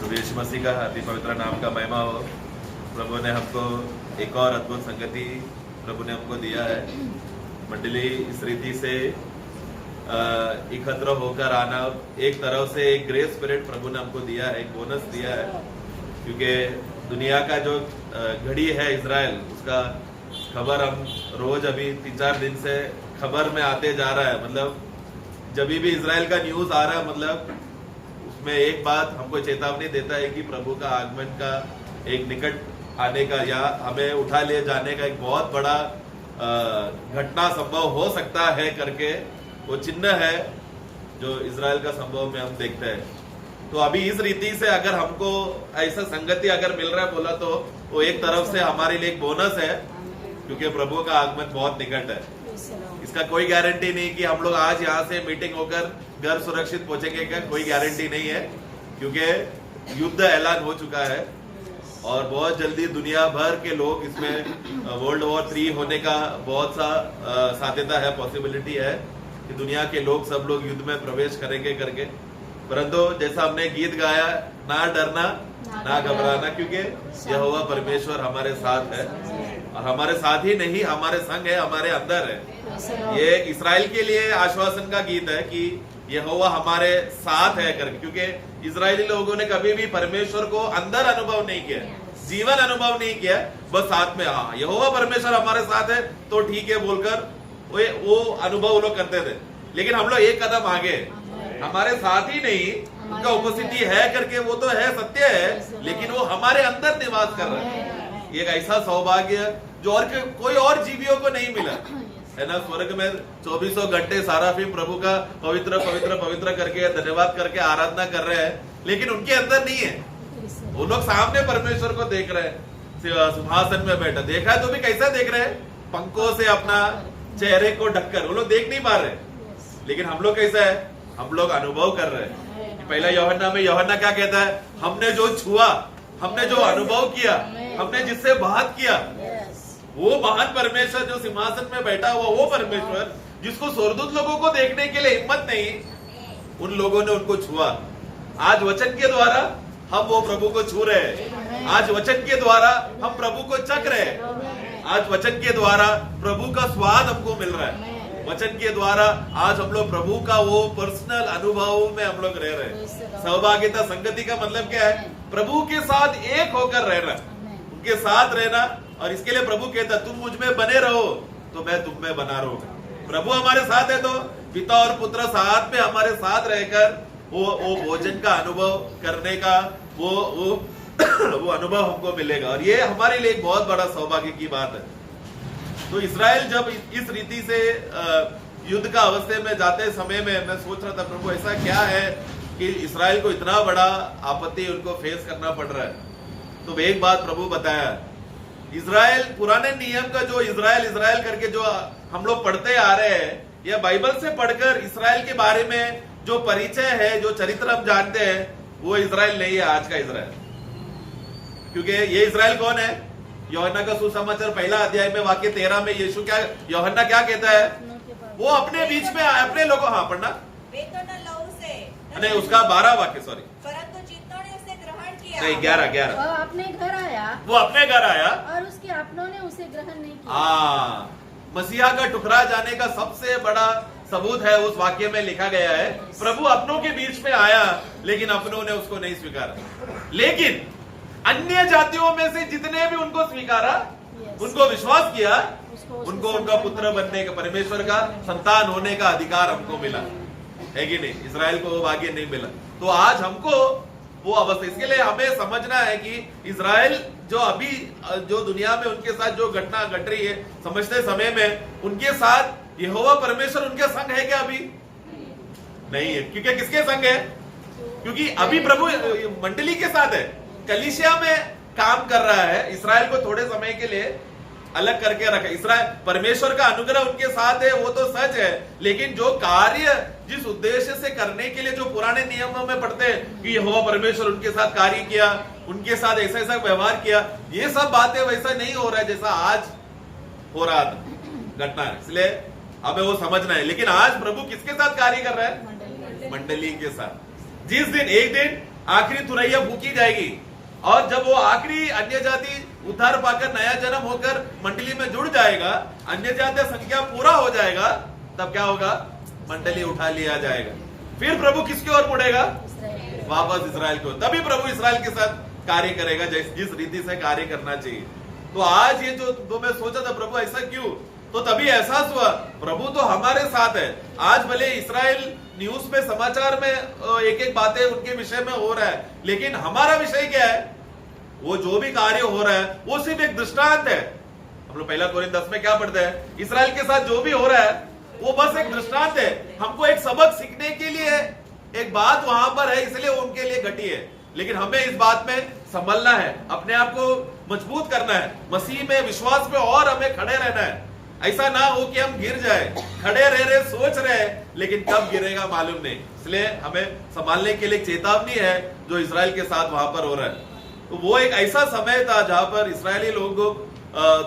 प्रभु यीशु मसीह का अति पवित्र नाम का महिमा हो। प्रभु ने हमको एक और अद्भुत संगति प्रभु ने हमको दिया है। मंडली इस रीति से एकत्र होकर आना, एक तरफ से एक ग्रेस स्पिरिट प्रभु ने हमको दिया है, एक बोनस दिया है। क्योंकि दुनिया का जो घड़ी है इजराइल, उसका खबर हम रोज अभी 3-4 दिन से खबर में आते जा रहा है। मतलब जब भी इजराइल का न्यूज आ रहा है, मतलब उसमें एक बात हमको चेतावनी देता है कि प्रभु का आगमन का एक निकट आने का या हमें उठा ले जाने का एक बहुत बड़ा घटना संभव हो सकता है करके वो चिन्ह है जो इजराइल का संभव में हम देखते हैं। तो अभी इस रीति से अगर हमको ऐसा संगति अगर मिल रहा है बोला तो वो एक तरफ से हमारे लिए एक बोनस है, क्योंकि प्रभु का आगमन बहुत निकट है। इसका कोई गारंटी नहीं कि हम लोग आज यहाँ से मीटिंग होकर घर सुरक्षित पहुंचेंगे का कोई गारंटी नहीं है, क्योंकि युद्ध ऐलान हो चुका है और बहुत जल्दी दुनिया भर के लोग इसमें वर्ल्ड वॉर 3 होने का बहुत सा साध्यता है, पॉसिबिलिटी है कि दुनिया के लोग सब लोग युद्ध में प्रवेश करेंगे करके। परंतु जैसा हमने गीत गाया, ना डरना ना घबराना, क्योंकि यहोवा परमेश्वर हमारे साथ है और हमारे साथ ही नहीं हमारे संग है, हमारे अंदर है। ये इस्राएल के लिए आश्वासन का गीत है कि यहोवा हमारे साथ है करके, क्योंकि इजरायली लोगों ने कभी भी परमेश्वर को अंदर अनुभव नहीं किया, जीवन अनुभव नहीं किया, बस साथ में हाँ यहोवा परमेश्वर हमारे साथ है तो ठीक है बोलकर वो अनुभव वो लोग करते थे। लेकिन हम लोग एक कदम आगे, हमारे साथ ही नहीं, उनका उपस्थिति है करके वो तो है, सत्य है, लेकिन वो हमारे अंदर निवास कर रहा है। एक ऐसा सौभाग्य जो और कोई और जीवियों को नहीं मिला है ना। स्वर्ग में 24 घंटे सारा फिर प्रभु का पवित्र पवित्र पवित्र करके धन्यवाद करके आराधना कर रहे हैं, लेकिन उनके अंदर नहीं है। वो लोग सामने परमेश्वर को देख रहे हैं, सिंहासन में बैठा, देखा है तो भी कैसा देख रहे हैं, पंखों से अपना चेहरे को ढककर वो लोग देख नहीं पा रहे। लेकिन हम लोग कैसा है, हम लोग अनुभव कर रहे हैं। पहला यूहन्ना में यूहन्ना क्या कहता है, हमने जो छुआ, हमने जो अनुभव किया, हमने जिससे बात किया, वो महान परमेश्वर जो सिंहासन में बैठा हुआ, वो परमेश्वर जिसको स्वर्गदूत लोगों को देखने के लिए हिम्मत नहीं, उन लोगों ने उनको छुआ। आज वचन के द्वारा हम वो प्रभु को छू रहे हैं, आज वचन के द्वारा हम प्रभु को चख रहे हैं, आज वचन के द्वारा प्रभु का स्वाद हमको मिल रहा है, वचन के द्वारा आज हम लोग प्रभु का वो पर्सनल अनुभव में हम लोग रह रहे हैं। सहभागिता संगति का मतलब क्या है, प्रभु के साथ एक होकर रहना, उनके साथ रहना। और इसके लिए प्रभु कहता तुम मुझ में बने रहो तो मैं तुम में बना रहूंगा। प्रभु हमारे साथ है तो पिता और पुत्र साथ में हमारे साथ रहकर वो भोजन का अनुभव करने का वो अनुभव हमको मिलेगा, और ये हमारे लिए एक बहुत बड़ा सौभाग्य की बात है। तो इस्राएल जब इस रीति से युद्ध का अवस्था में जाते समय में मैं सोच रहा था, प्रभु ऐसा क्या है कि इस्राएल को इतना बड़ा आपत्ति उनको फेस करना पड़ रहा है। तो एक बात प्रभु बताया, इजराइल पुराने नियम का जो इजराइल करके जो हम लोग पढ़ते आ रहे हैं, या बाइबल से पढ़कर इस्राएल के बारे में जो परिचय है, जो चरित्र हम जानते हैं, वो इजराइल नहीं है आज का इजराइल। क्योंकि ये इजराइल कौन है, यूहन्ना का सुसमाचार पहला अध्याय में वाक्य 13 में यीशु क्या, यूहन्ना क्या कहता है, वो अपने बीच में अपने लोगों, हाँ पढ़ना नहीं, उसका 12 वाक्य, सॉरी, परंतु जितनों ने उसे ग्रहण किया, नहीं 11 वो अपने घर आया, वो अपने घर आया और उसके अपनों ने उसे ग्रहण नहीं किया। हाँ, मसीहा का टुकड़ा जाने का सबसे बड़ा सबूत है उस वाक्य में लिखा गया है, प्रभु अपनों के बीच में आया लेकिन अपनों ने उसको नहीं स्वीकारा। लेकिन अन्य जातियों में से जितने भी उनको स्वीकारा, उनको विश्वास किया, उनको उनका पुत्र बनने का, परमेश्वर का संतान होने का अधिकार हमको मिला है कि नहीं। इजराइल को वो भाग्य नहीं मिला। तो आज हमको वो अवस्था, इसके लिए हमें समझना है कि इजराइल जो अभी जो दुनिया में उनके साथ जो घटना घट रही है, समझते समय में उनके साथ यहोवा परमेश्वर उनके संग है क्या? अभी नहीं है। क्योंकि किसके संग है? क्योंकि अभी प्रभु मंडली के साथ है, कलीसिया में काम कर रहा है। इस्राएल को थोड़े समय के लिए अलग करके रखा। इस्राएल, परमेश्वर का अनुग्रह उनके साथ है, वो तो सच है, लेकिन जो कार्य जिस उद्देश्य से करने के लिए जो पुराने नियमों में पढ़ते हैं कि यहोवा परमेश्वर उनके साथ कार्य किया, उनके साथ ऐसा ऐसा व्यवहार किया, ये सब बातें वैसा नहीं हो रहा है जैसा आज हो रहा था घटना है। इसलिए हमें वो समझना है। लेकिन आज प्रभु किसके साथ कार्य कर रहा है? मंडली के साथ। जिस दिन एक दिन आखिरी तुरैया फूकी जाएगी, और जब वो आखिरी अन्य जाति उद्धार पाकर नया जन्म होकर मंडली में जुड़ जाएगा, अन्य जाति संख्या पूरा हो जाएगा, तब क्या होगा? मंडली उठा लिया जाएगा। फिर प्रभु किसकी ओर मुड़ेगा? वापस इस्राएल को। तभी प्रभु इस्राएल के साथ कार्य करेगा जिस रीति से कार्य करना चाहिए। तो आज ये जो मैं सोचा था, प्रभु ऐसा क्यों, तो तभी एहसास हुआ प्रभु तो हमारे साथ है। आज भले इस्राएल न्यूज में, समाचार में एक एक बातें उनके विषय में हो रहा है, लेकिन हमारा विषय क्या है? वो जो भी कार्य हो रहा है वो सिर्फ एक दृष्टांत है। हम लोग पहला कोरिन्थ 10 में क्या पढ़ते हैं? इस्राएल के साथ जो भी हो रहा है वो बस एक दृष्टांत है, हमको एक सबक सीखने के लिए है। एक बात वहां पर है, इसलिए उनके लिए घटी है, लेकिन हमें इस बात में संभलना है, अपने आप को मजबूत करना है, मसीह में विश्वास में और हमें खड़े रहना है। ऐसा ना हो कि हम गिर जाए, खड़े रह रहे, सोच रहे, लेकिन कब गिरेगा मालूम नहीं। इसलिए हमें संभालने के लिए चेतावनी है जो इस्राएल के साथ वहां पर हो रहा है। तो वो एक ऐसा समय था जहां पर इस्राएली लोग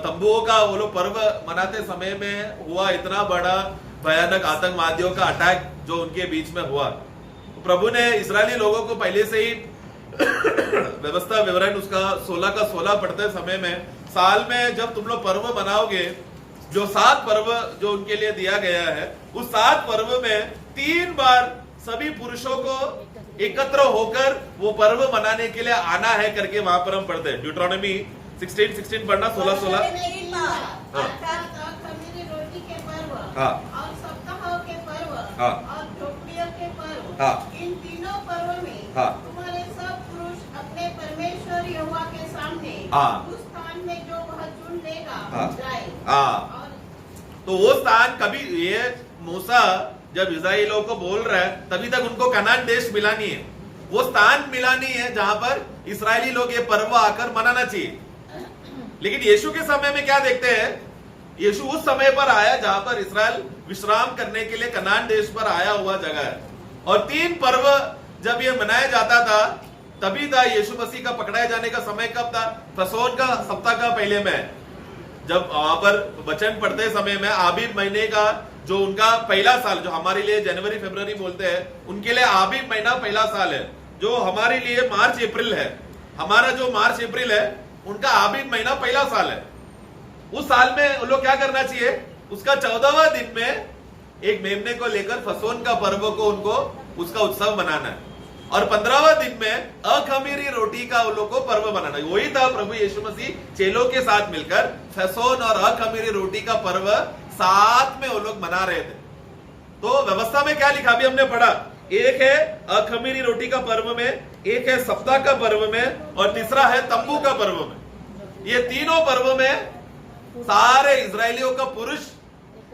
तंबुओं का वो लोग पर्व मनाते समय में हुआ इतना बड़ा भयानक आतंकवादियों का अटैक जो उनके बीच में हुआ। तो प्रभु ने इस्राएली लोगों को पहले से ही व्यवस्था विवरण उसका 16 का 16 पढ़ते समय में, साल में जब तुम लोग पर्व मनाओगे, जो 7 पर्व जो उनके लिए दिया गया है, उस 7 पर्व में 3 बार सभी पुरुषों को एकत्र होकर वो पर्व मनाने के लिए आना है करके वहां पर हम पढ़ते हैं। ड्यूट्रोनॉमी 16:16 पढ़ना, 16:16। रोटी के पर्व, हाँ, और सप्ताह के पर्व, हाँ, और झोपड़ियों के पर्व, हाँ, इन तीनों पर्वों में, हाँ, तुम्हारे सब पुरुष अपने परमेश्वर यहोवा के सामने, हाँ, उस स्थान में जो वह चुन लेगा, हाँ, जाए। हाँ। तो वो स्थान कभी, ये मूसा जब इस्राएलियों को बोल रहा है, तभी तक उनको कनान देश मिला नहीं है, वो स्थान मिला नहीं है जहां पर इस्राएली लोग ये पर्व आकर मनाना चाहिए। लेकिन यीशु के समय में क्या देखते हैं? यीशु उस समय पर आया जहां पर इस्राएल विश्राम करने के लिए कनान देश पर आया हुआ जगह है। और 3 पर्व जब ये मनाया जाता था, तभी था यीशु मसीह का पकड़ाए जाने का समय कब था? फसोन का सप्ताह का पहले में, जब वहां पर वचन पढ़ते समय में आबीब महीने का जो उनका पहला साल, जो हमारे लिए जनवरी फरवरी बोलते हैं, उनके लिए आबीब महीना पहला साल है, जो हमारे लिए मार्च अप्रैल है। हमारा जो मार्च अप्रैल है, उनका आबीब महीना पहला साल है। उस साल में उन लोग क्या करना चाहिए? उसका 14वां दिन में एक मेमने को लेकर फसोन का पर्व को उनको उसका उत्सव मनाना है, और 15वां दिन में अखमीरी रोटी का उन लोग को पर्व मनाना है। वही था प्रभु यीशु मसीह चेलों के साथ मिलकर फसोन और अखमीरी रोटी का पर्व साथ में वो लोग मना रहे थे। तो व्यवस्था में क्या लिखा? अभी हमने पढ़ा, एक है अखमीरी रोटी का पर्व में, एक है सप्ताह का पर्व में, और तीसरा है तंबू का पर्व में। ये तीनों पर्व में सारे इजरायलियों का पुरुष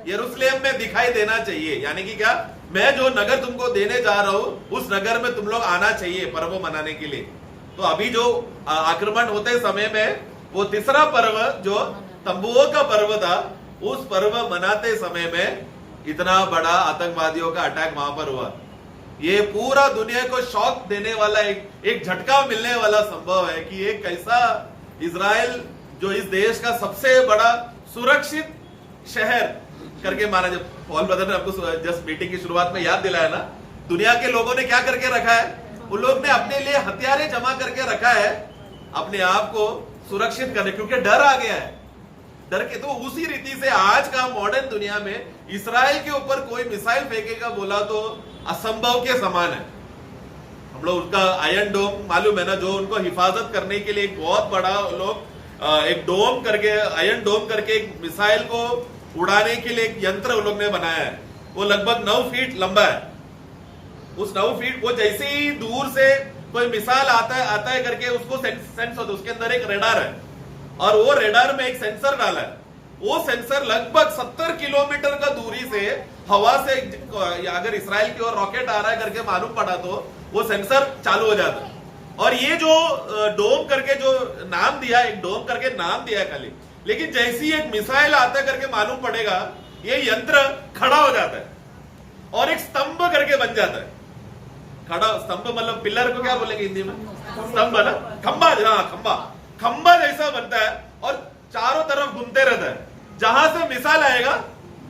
यरूशलेम में दिखाई देना चाहिए। यानी कि क्या? मैं जो नगर तुमको देने जा रहा हूं, उस नगर में तुम लोग आना चाहिए पर्व मनाने के लिए। तो अभी जो आक्रमण होते समय में वो तीसरा पर्व जो तंबुओं का पर्व था, उस पर्व मनाते समय में इतना बड़ा आतंकवादियों का अटैक वहां पर हुआ। ये पूरा दुनिया को शॉक देने वाला एक झटका मिलने वाला संभव है कि एक कैसा इजराइल जो इस देश का सबसे बड़ा सुरक्षित शहर करके माना। जब पॉल ब्रदर ने आपको जस्ट मीटिंग की शुरुआत में याद दिलाया ना, दुनिया के लोगों ने क्या करके रखा है? उन लोग ने अपने लिए हथियारे जमा करके रखा है अपने आप को सुरक्षित करने, क्योंकि डर आ गया है। डर के तो उसी रीति से आज का मॉडर्न दुनिया में इस्राएल के ऊपर कोई मिसाइल फेंकेगा बोला तो असंभव के समान है। हम लोग उनका आयरन डोम मालूम है ना, जो उनको हिफाजत करने के लिए एक बहुत बड़ा लोग एक डोम करके, आयरन डोम करके एक मिसाइल को उड़ाने के लिए एक यंत्र उन लोग ने बनाया है। वो लगभग 9 फीट लंबा है। उस 9 फीट वो जैसे ही दूर से कोई मिसाइल आता है करके उसको सेंस होता है, उसके अंदर एक रेडार है, और वो रेडार में एक सेंसर डाला है। वो सेंसर लगभग 70 किलोमीटर का दूरी से हवा से अगर इसराइल की ओर रॉकेट आ रहा है करके मालूम पड़ा तो वो सेंसर चालू हो जाता है। और ये जो डोम करके जो नाम दिया, एक डोम करके नाम दिया खाली, लेकिन जैसी एक मिसाइल आता है करके मालूम पड़ेगा, ये यंत्र खड़ा हो जाता है और एक स्तंभ करके बन जाता है। खड़ा स्तंभ मतलब पिलर को क्या बोलेंगे हिंदी में? स्तंभ ना, खंबा। हाँ, खंबा जैसा बनता है और चारों तरफ घूमते रहता है। जहां से मिसाइल आएगा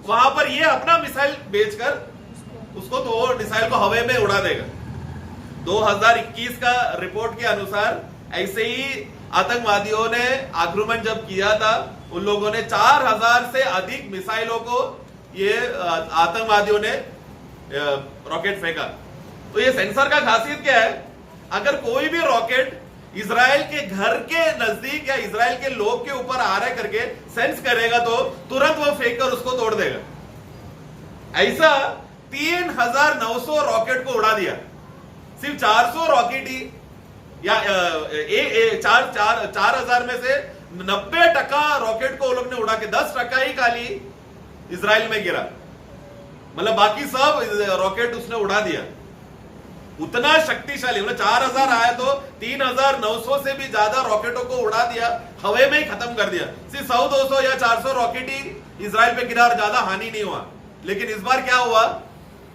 वहां पर ये अपना मिसाइल भेजकर उसको, तो वो मिसाइल को हवा में उड़ा देगा। 2021 का रिपोर्ट के अनुसार ऐसे ही आतंकवादियों ने आक्रमण जब किया था, उन लोगों ने 4000 से अधिक मिसाइलों को ये आतंकवादियों ने रॉकेट फेंका। तो ये सेंसर का खासियत क्या है? अगर कोई भी रॉकेट इजराइल के घर के नजदीक या इजराइल के लोग के ऊपर आ रहा है करके सेंस करेगा तो तुरंत वो फेंक कर उसको तोड़ देगा। ऐसा 3900 रॉकेट को उड़ा दिया। सिर्फ 400 रॉकेट ही या 4000 में से 90% रॉकेट को वो लोग ने उड़ा के 10% ही खाली इजराइल में गिरा, मतलब बाकी सब रॉकेट उसने उड़ा दिया। उतना शक्तिशाली, मतलब 4000 आया तो 3900 से भी ज्यादा रॉकेटों को उड़ा दिया, हवा में ही खत्म कर दिया। सिर्फ 100-200 या 400 रॉकेट ही इजराइल पे गिरा और ज्यादा हानि नहीं हुआ। लेकिन इस बार क्या हुआ,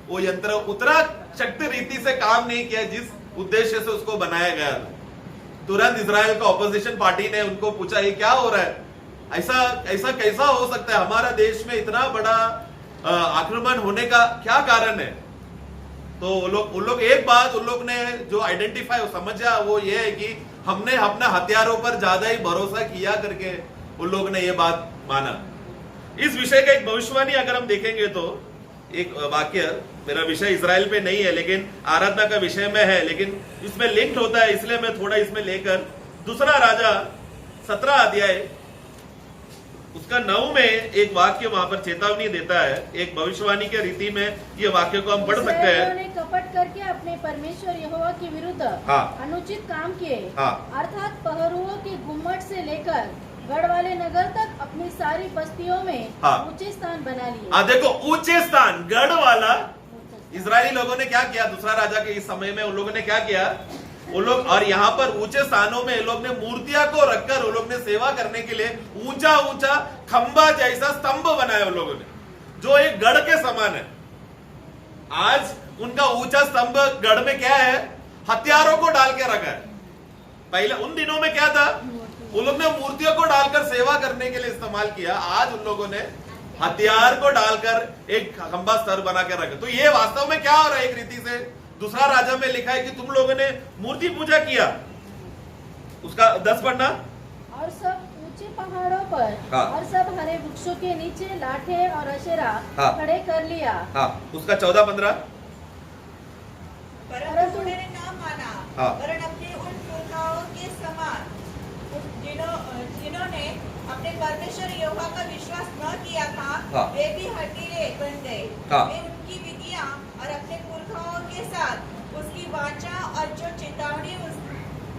वो यंत्र उतना शक्ति रीति से काम नहीं किया जिस उद्देश्य से उसको बनाया गया था। तुरंत इजराइल का ऑपोजिशन पार्टी ने उनको पूछा ये क्या हो रहा है, ऐसा कैसा हो सकता है, हमारा देश में इतना बड़ा आक्रमण होने का क्या कारण है? तो उन लोग एक बात उन लोग ने जो आइडेंटिफाई समझा वो ये है कि हमने अपना हथियारों पर ज्यादा ही भरोसा किया करके उन लोग ने ये बात माना। इस विषय का एक भविष्यवाणी अगर हम देखेंगे तो एक वाक्य, मेरा विषय इजराइल पे नहीं है लेकिन आराधना का विषय में है, लेकिन इसमें लिंक्ड होता है, इसलिए मैं थोड़ा इसमें लेकर 2 राजा 17 अध्याय उसका 9 में एक वाक्य वहां पर चेतावनी देता है। एक भविष्यवाणी के रीति में ये वाक्य को हम पढ़ सकते हैं। उन्होंने कपट करके अपने परमेश्वर यहोवा के विरुद्ध अनुचित काम किए, अर्थात पहरुओं के गुम्मट से लेकर गढ़ वाले नगर तक अपनी सारी बस्तियों में ऊंचे स्थान बना लिए। देखो ऊंचे स्थान, गढ़ वाला इजरायली लोगों ने क्या किया, 2 राजा के इस समय में उन लोगों ने क्या किया, वो लोग, और यहाँ पर ऊंचे स्थानों में लोग ने मूर्तियां को रखकर वो लोग ने सेवा करने के लिए ऊंचा ऊंचा खंबा जैसा स्तंभ बनाया उन लोगों ने, जो एक गढ़ के समान है। आज उनका ऊंचा स्तंभ गढ़ में क्या है, हथियारों को डाल के रखा है। पहले उन दिनों में क्या था, उन लोग ने मूर्तियों को डालकर सेवा करने के लिए इस्तेमाल किया। आज उन लोगों ने हथियार को डालकर एक खंबा स्तर बना के रखा। तो ये वास्तव में क्या हो रहा है, एक रीति से 2 राजा में लिखा है कि तुम लोगों ने मूर्ति पूजा किया। उसका 10 पढ़ना। और सब ऊंचे पहाड़ों पर और सब हरे वृक्षों के नीचे लाठे और अशेरा खड़े कर लिया। उसका 14-15। परंतु उन्होंने न माना, वरन अपने उन पुरखाओं के समान जिन्होंने अपने परमेश्वर यहोवा का विश्वास न किया था, वे भी हठीले बन गए। वे उनकी विधियां और अपने पुरखाओं के साथ उसकी वाचा और जो चेतावनी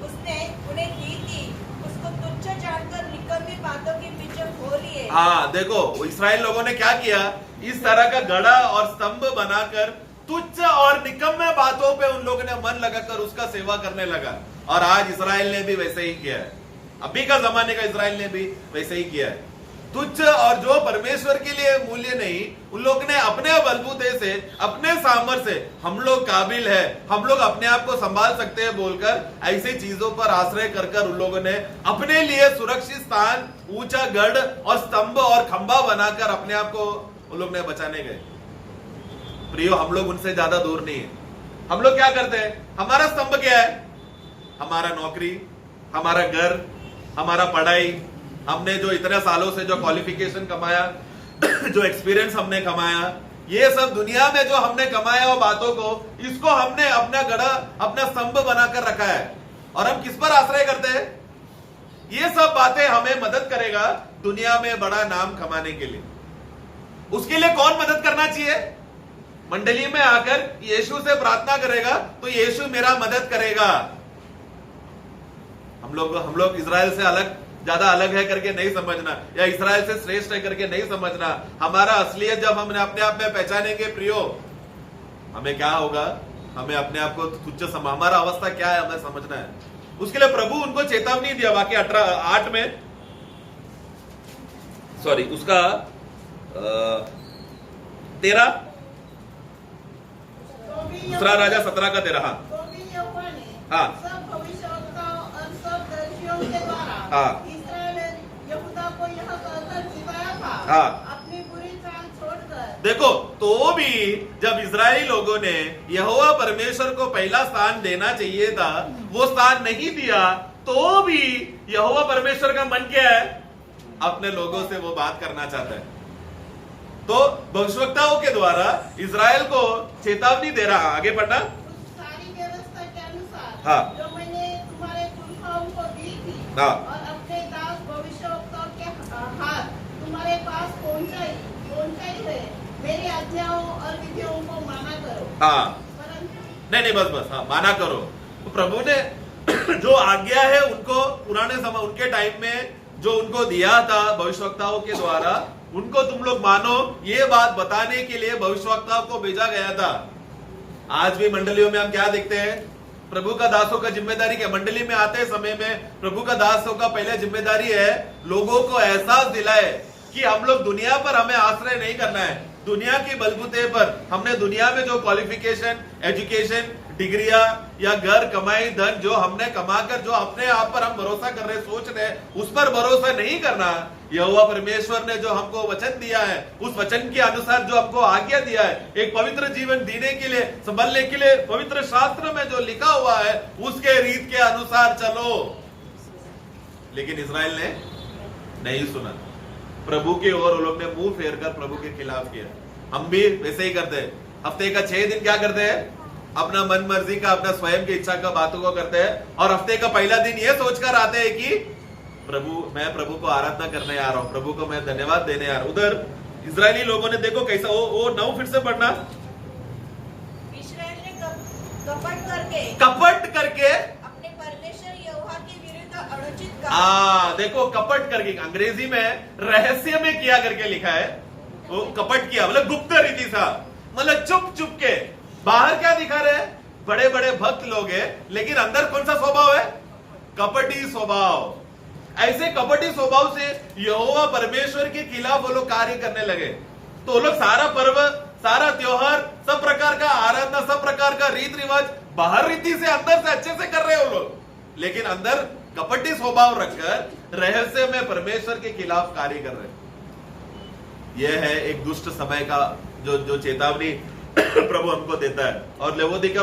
उसने उन्हें दी थी उसको तुच्छ जानकर निकम्मी बातों के पीछे खो लिए। देखो इस्राएल लोगों ने क्या किया, इस तरह का गड़ा और स्तंभ बनाकर तुच्छ और निकम्मे बातों पे उन लोगों ने मन लगाकर उसका सेवा करने लगा। और आज इस्राएल ने भी वैसे ही किया है, अभी का जमाने का इस्राएल ने भी वैसे ही किया है। तुच्छ और जो परमेश्वर के लिए मूल्य नहीं, उन लोग ने अपने बलबूते से, अपने सामर्थ्य से हम लोग काबिल है, हम लोग अपने आप को संभाल सकते हैं बोलकर ऐसी चीजों पर आश्रय कर उन लोगों ने अपने लिए सुरक्षित स्थान, ऊंचा गढ़ और स्तंभ और खंबा बनाकर अपने आप को उन लोग ने बचाने गए। प्रियो, हम लोग उनसे ज्यादा दूर नहीं है। हम लोग क्या करते हैं, हमारा स्तंभ क्या है, हमारा नौकरी, हमारा घर, हमारा पढ़ाई, हमने जो इतने सालों से जो क्वालिफिकेशन कमाया, जो एक्सपीरियंस हमने कमाया, ये सब दुनिया में जो हमने कमाया वो बातों को, इसको हमने अपना गढ़ा, अपना स्तंभ बनाकर रखा है। और हम किस पर आश्रय करते हैं, ये सब बातें हमें मदद करेगा दुनिया में बड़ा नाम कमाने के लिए। उसके लिए कौन मदद करना चाहिए, मंडली में आकर यीशु से प्रार्थना करेगा तो यीशु मेरा मदद करेगा। हम लोग इजराइल से ज्यादा अलग है करके नहीं समझना, या इजराइल से श्रेष्ठ है करके नहीं समझना। हमारा असलियत जब हमने अपने आप में पहचानेंगे प्रियो, हमें क्या होगा, हमें अपने आप को तुच्छ हमारा अवस्था क्या है हमें समझना है। उसके लिए प्रभु उनको चेतावनी दिया, वाक्य 8 में, सॉरी उसका 13, 2 राजा 17 का 13। सब भविष्यवक्ताओं और सब दर्शियों के द्वारा इस्राएल यहूदा को यह कहकर सिखाया था, अपनी बुरी चाल छोड़कर। देखो तो भी जब इजरायली लोगों ने यहोवा परमेश्वर को पहला स्थान देना चाहिए था, वो स्थान नहीं दिया, तो भी यहोवा परमेश्वर का मन क्या है? अपने लोगों से वो बात करना चाहता है। तो भविष्यवक्ताओं के द्वारा इजराइल को चेतावनी दे रहा। आगे पढ़ना। सारी व्यवस्था के अनुसार हाँ। जो मैंने तुम्हारे पुरखाओं को दी थी, हाँ। और अपने दास भविष्यवक्ताओं के हाथ तुम्हारे पास पहुंचाई है, मेरी आज्ञाओं और विधियों को माना करो। हाँ, परंतु नहीं बस हाँ, माना करो। तो प्रभु ने जो आज्ञा है उनको पुराने समय, उनके टाइम में जो उनको दिया था भविष्यवक्ताओं के द्वारा, उनको तुम लोग मानो, ये बात बताने के लिए भविष्यवक्ताओं को भेजा गया था। आज भी मंडलियों में हम क्या देखते हैं? प्रभु का दासों का जिम्मेदारी क्या? मंडली में आते समय में प्रभु का दासों का पहले जिम्मेदारी है लोगों को एहसास दिलाए कि हम लोग दुनिया पर हमें आश्रय नहीं करना है। दुनिया के बलबूते पर हमने दुनिया में जो क्वालिफिकेशन, एजुकेशन, डिग्रियां या घर, कमाई, धन जो हमने कमाकर जो अपने आप पर हम भरोसा कर रहे, सोच रहे, उस पर भरोसा नहीं करना। यहोवा परमेश्वर ने जो हमको वचन दिया है, उस वचन के अनुसार जो हमको आज्ञा दिया है, एक पवित्र जीवन जीने के लिए, संभलने के लिए, पवित्र शास्त्र में जो लिखा हुआ है उसके रीत के अनुसार चलो। लेकिन इजराइल ने नहीं सुना। प्रभु की ओर वो लोग ने मुंह फेर कर प्रभु के खिलाफ किया। हम भी वैसे ही करते हैं। हफ्ते का 6 दिन क्या करते हैं? अपना मन मर्जी का, अपना स्वयं की इच्छा का बातों को करते हैं, और हफ्ते का पहला दिन ये सोचकर आते हैं कि मैं प्रभु को आराधना करने आ रहा हूं, प्रभु को मैं धन्यवाद देने आ रहा हूं। उधर इजरायली लोगों ने देखो कैसा, वो 9 फिर से पढ़ना। इस्राएल ने कपट करके अपने परमेश्वर यहोवा के विरुद्ध अनुचित काम। देखो, कपट करके अंग्रेजी में रहस्य में किया करके लिखा है। वो कपट किया मतलब गुप्त रीति सा, मतलब चुप चुप के। बाहर क्या दिखा रहे हैं? बड़े बड़े भक्त लोग हैं, लेकिन अंदर कौन सा स्वभाव है? कपटी स्वभाव। ऐसे कपटी स्वभाव से यहोवा परमेश्वर के खिलाफ वो लोग कार्य करने लगे। तो वो लोग सारा पर्व, सारा त्योहार, सब प्रकार का आराधना, सब प्रकार का रीत रिवाज बाहर रीति से, अंदर से अच्छे से कर रहे हैं वो लोग, लेकिन अंदर कपटी स्वभाव रखकर रहस्य में परमेश्वर के खिलाफ कार्य कर रहे हैं। यह है एक दुष्ट समय का जो चेतावनी प्रभु हमको देता है। और लवोदिका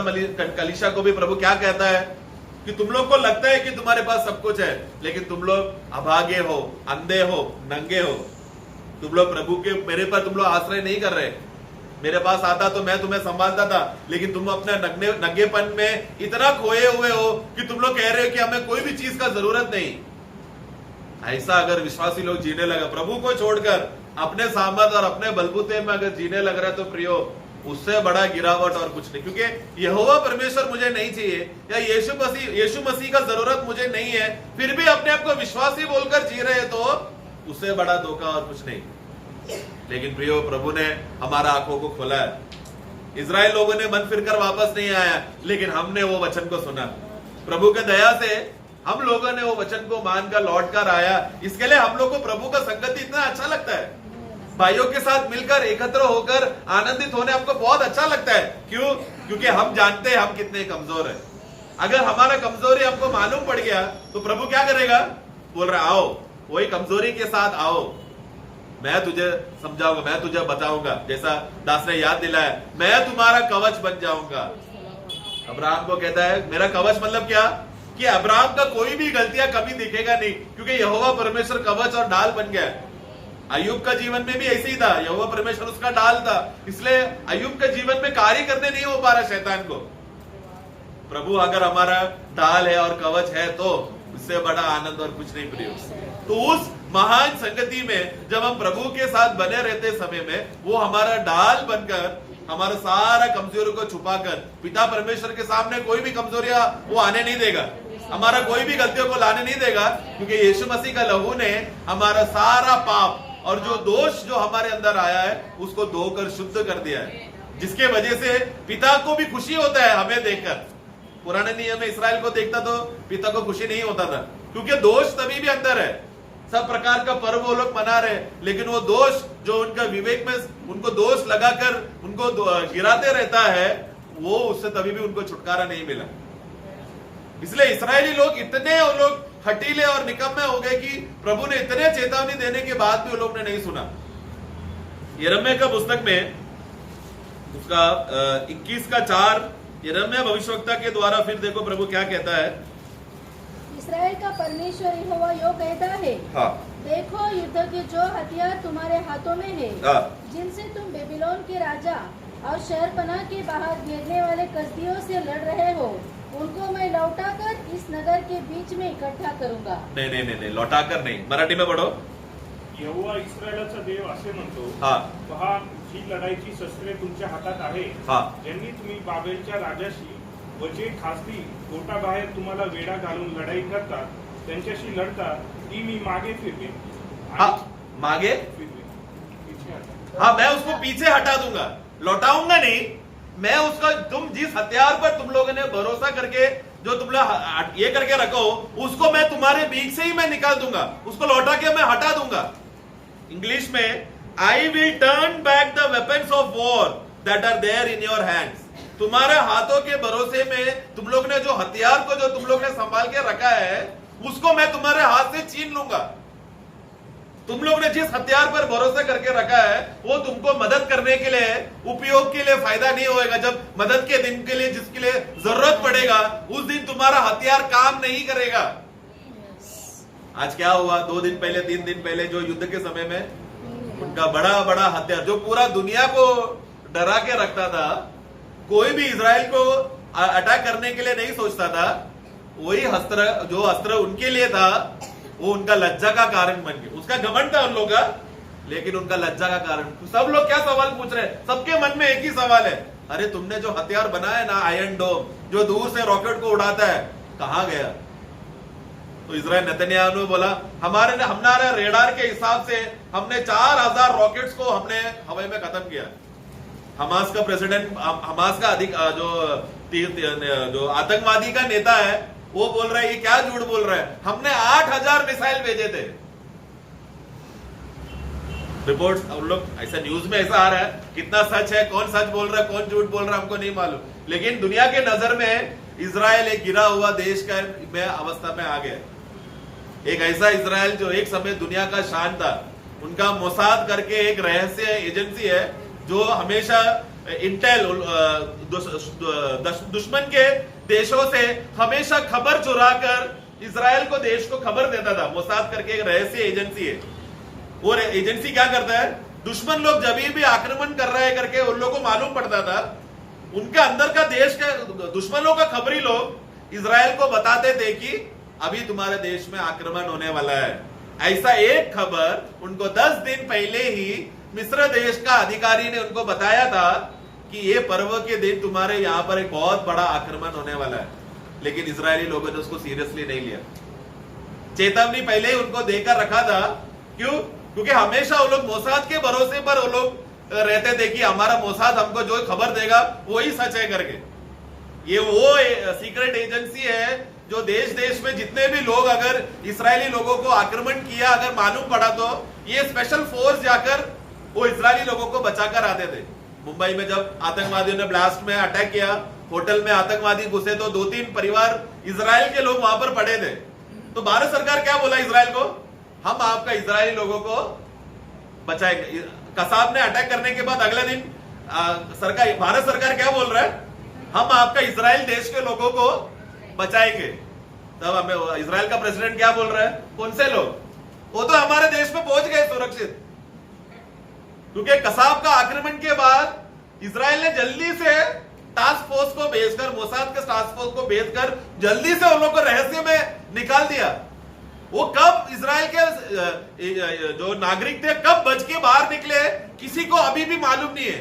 कलीसिया को भी प्रभु क्या कहता है कि तुम लोग को लगता है कि तुम्हारे पास सब कुछ है, लेकिन तुम लोग अभागे हो, अंधे हो, नंगे हो। तुम लोग प्रभु के, मेरे पर तुम लोग आश्रय नहीं कर रहे। मेरे पास आता तो मैं तुम्हें संभालता था, लेकिन तुम अपने नंगेपन में इतना खोए हुए हो कि तुम लोग कह रहे हो कि हमें कोई भी चीज का जरूरत नहीं। ऐसा अगर विश्वासी लोग जीने लगा, प्रभु को छोड़कर अपने सामर्थ और अपने बलबूते में अगर जीने लग रहा है, तो प्रियो, उससे बड़ा गिरावट और कुछ नहीं। क्योंकि यहोवा परमेश्वर मुझे नहीं चाहिए, या यीशु मसीह का जरूरत मुझे नहीं है, फिर भी अपने आप को विश्वासी बोलकर जी रहे, तो उससे बड़ा धोखा और कुछ नहीं। लेकिन प्रियो, प्रभु ने हमारा आंखों को खोला है। इजराइल लोगों ने मन फिरकर वापस नहीं आया, लेकिन हमने वो वचन को सुना। प्रभु के दया से हम लोगों ने वो वचन को मानकर लौट कर आया। इसके लिए हम लोग को प्रभु का संगति इतना अच्छा लगता है। भाइयों के साथ मिलकर एकत्र होकर आनंदित होने हमको बहुत अच्छा लगता है। क्यों? क्योंकि हम जानते हैं हम कितने कमजोर हैं। अगर हमारा कमजोरी हमको मालूम पड़ गया, तो प्रभु क्या करेगा? बोल रहा, आओ, वही कमजोरी के साथ आओ, मैं तुझे समझाऊंगा, मैं तुझे बताऊंगा। जैसा दास ने याद दिलाया, मैं तुम्हारा कवच बन जाऊंगा। अब्राहम को कहता है मेरा कवच, मतलब क्या? कि अब्राहम का कोई भी गलतियां कमी दिखेगा नहीं, क्योंकि यहोवा परमेश्वर कवच और ढाल बन गया। अय्यूब का जीवन में भी ऐसे ही था, यहोवा परमेश्वर उसका ढाल था। इसलिए अय्यूब के जीवन में कार्य करने नहीं हो पा रहा शैतान को। प्रभु अगर हमारा ढाल है और कवच है, तो उससे बड़ा आनंद और कुछ नहीं प्रिय। तो उस महान संगति में जब हम प्रभु के साथ बने रहते समय में, वो हमारा ढाल बनकर हमारा सारा कमजोरी को छुपाकर पिता परमेश्वर के सामने कोई भी कमजोरियां वो आने नहीं देगा, हमारा कोई भी गलतियों को लाने नहीं देगा। क्योंकि यीशु मसीह का लहू ने हमारा सारा पाप और जो दोष जो हमारे अंदर आया है, उसको धोकर शुद्ध कर दिया है, जिसके वजह से पिता को भी खुशी होता है हमें देखकर। पुराने नियम में इस्राएल को देखता तो पिता को खुशी नहीं होता था, क्योंकि दोष तभी भी अंदर है। सब प्रकार का पर्व वो लोग मना रहे, लेकिन वो दोष जो उनका विवेक में उनको दोष लगाकर उनको गिराते रहता है, वो उससे तभी भी उनको छुटकारा नहीं मिला। इसलिए इस्राएली लोग इतने वो लोग हटीले और निकम्मे हो गए कि प्रभु ने इतने चेतावनी देने के बाद भी वो लोग ने नहीं सुना। यिर्मयाह का पुस्तक में उसका 21 का 4 यिर्मयाह भविष्यवक्ता के द्वारा फिर देखो प्रभु क्या कहता है। इस्राएल का परमेश्वर यहोवा यो कहता है, हाँ देखो युद्ध के जो हथियार तुम्हारे हाथों में है, हाँ जिनसे तुम बेबीलोन के राजा और शहरपनाह के बाहर घेरने वाले कसदियों से लड़ रहे हो, उनको मैं लौटाकर इस नगर के बीच में इकट्ठा करूंगा। नहीं, लौटाकर नहीं, मराठी में पढ़ो। यहोवा इस्रायलाचा देव असे म्हणतो, हाँ पहा ही लढाईची शस्त्रे तुमच्या हातात आहे, हाँ ज्यांनी तुम्ही बाबेलच्या राजाशी व जे खासदी पोटाबाहेर तुम्हाला वेढा घालून लढाई करतात त्यांच्याशी लढता ती मी मागे फिरवे। हाँ मागे पीछे हटा। हाँ मैं उसको पीछे हटा दूंगा, लौटाऊंगा नहीं। मैं उसका तुम जिस हथियार पर तुम लोगों ने भरोसा करके जो तुम लोग ये करके रखो, उसको मैं तुम्हारे बीच से ही मैं निकाल दूंगा, उसको लौटा के मैं हटा दूंगा। इंग्लिश में I will turn back the weapons of war that are there in your hands. तुम्हारे हाथों के भरोसे में तुम लोग ने जो हथियार को जो तुम लोग ने संभाल के रखा है, उसको मैं तुम्हारे हाथ से छीन लूंगा। तुम लोग ने जिस हथियार पर भरोसा करके रखा है, वो तुमको मदद करने के लिए, उपयोग के लिए फायदा नहीं होएगा। जब मदद के दिन के लिए जिसके लिए जरूरत पड़ेगा, उस दिन तुम्हारा हथियार काम नहीं करेगा। आज क्या हुआ, 2 दिन पहले 3 दिन पहले जो युद्ध के समय में उनका बड़ा बड़ा हथियार जो पूरा दुनिया को डरा के रखता था, कोई भी इजराइल को अटैक करने के लिए नहीं सोचता था, वही अस्त्र उनके लिए था, वो उनका लज्जा का कारण बन गया। उसका घमंड था उन लोगों का, लेकिन उनका लज्जा का कारण। सब लोग क्या सवाल पूछ रहे हैं, सबके मन में एक ही सवाल है, अरे तुमने जो हथियार बनाया ना, आयरन डोम जो दूर से रॉकेट को उड़ाता है, कहां गया? तो इजराइल नेतन्याहू ने बोला, हमारे रेडार के हिसाब से हमने 4000 रॉकेट्स को हमने हवाई में खत्म किया। हमास का प्रेसिडेंट, हमास का जो आतंकवादी का नेता है, वो बोल रहा है, ये क्या झूठ बोल रहा है, हमने 8000 मिसाइल भेजे थे। रिपोर्ट्स हम लोग ऐसा न्यूज में ऐसा आ रहा है, कितना सच है, कौन सच बोल रहा है, कौन झूठ बोल रहा है, हमको नहीं मालूम। लेकिन दुनिया के नजर में इजराइल एक गिरा हुआ देश का में अवस्था में आ गया। एक ऐसा इजराइल जो एक समय दुनिया का शान था। उनका मोसाद करके एक रहस्य एजेंसी है जो हमेशा इंटेल दुश्मन के देशों से हमेशा खबर चुरा कर इजराइल को देश को खबर देता था। मोसाद करके एक रहस्य एजेंसी है। वो एजेंसी क्या करता है, दुश्मन लोग जब भी आक्रमण कर रहे हैं करके उन लोगों को मालूम पड़ता था, उनका अंदर का देश के दुश्मनों का खबरी लोग इजराइल को बताते थे कि अभी तुम्हारे देश में आक्रमण होने वाला है। ऐसा एक खबर उनको 10 दिन पहले ही मिस्र देश का अधिकारी ने उनको बताया था कि ये पर्व के दिन तुम्हारे यहाँ पर एक बहुत बड़ा आक्रमण होने वाला है। लेकिन इजरायली लोगों ने उसको सीरियसली नहीं लिया। चेतावनी पहले ही उनको देकर रखा था। क्यों? क्योंकि हमेशा वो लोग मोसाद के भरोसे पर वो लोग रहते थे कि हमारा मोसाद हमको जो खबर देगा वही सच है करके। ये वो सीक्रेट एजेंसी है जो देश देश में जितने भी लोग अगर इजरायली लोगों को आक्रमण किया अगर मालूम पड़ा तो ये स्पेशल फोर्स जाकर वो इजरायली लोगों को बचाकर आते थे। मुंबई में जब आतंकवादियों ने ब्लास्ट में अटैक किया, होटल में आतंकवादी घुसे तो 2-3 परिवार इजराइल के लोग वहां पर पड़े थे। तो भारत सरकार क्या बोला इजराइल को, हम आपका इजरायली लोगों को बचाएंगे। कसाब ने अटैक करने के बाद अगले दिन भारत सरकार क्या बोल रहा है, हम आपका इजराइल देश के लोगों को बचाएंगे। तब हमें इजराइल का प्रेसिडेंट क्या बोल रहा है, कौन से लोग, वो तो हमारे देश में पहुंच गए सुरक्षित। क्योंकि कसाब का आक्रमण के बाद इजराइल ने जल्दी से टास्क फोर्स को भेजकर, मोसाद के टास्क फोर्स को भेजकर जल्दी से उन लोगों को रहस्य में निकाल दिया। वो कब इजराइल के जो नागरिक थे कब बच के बाहर निकले किसी को अभी भी मालूम नहीं है।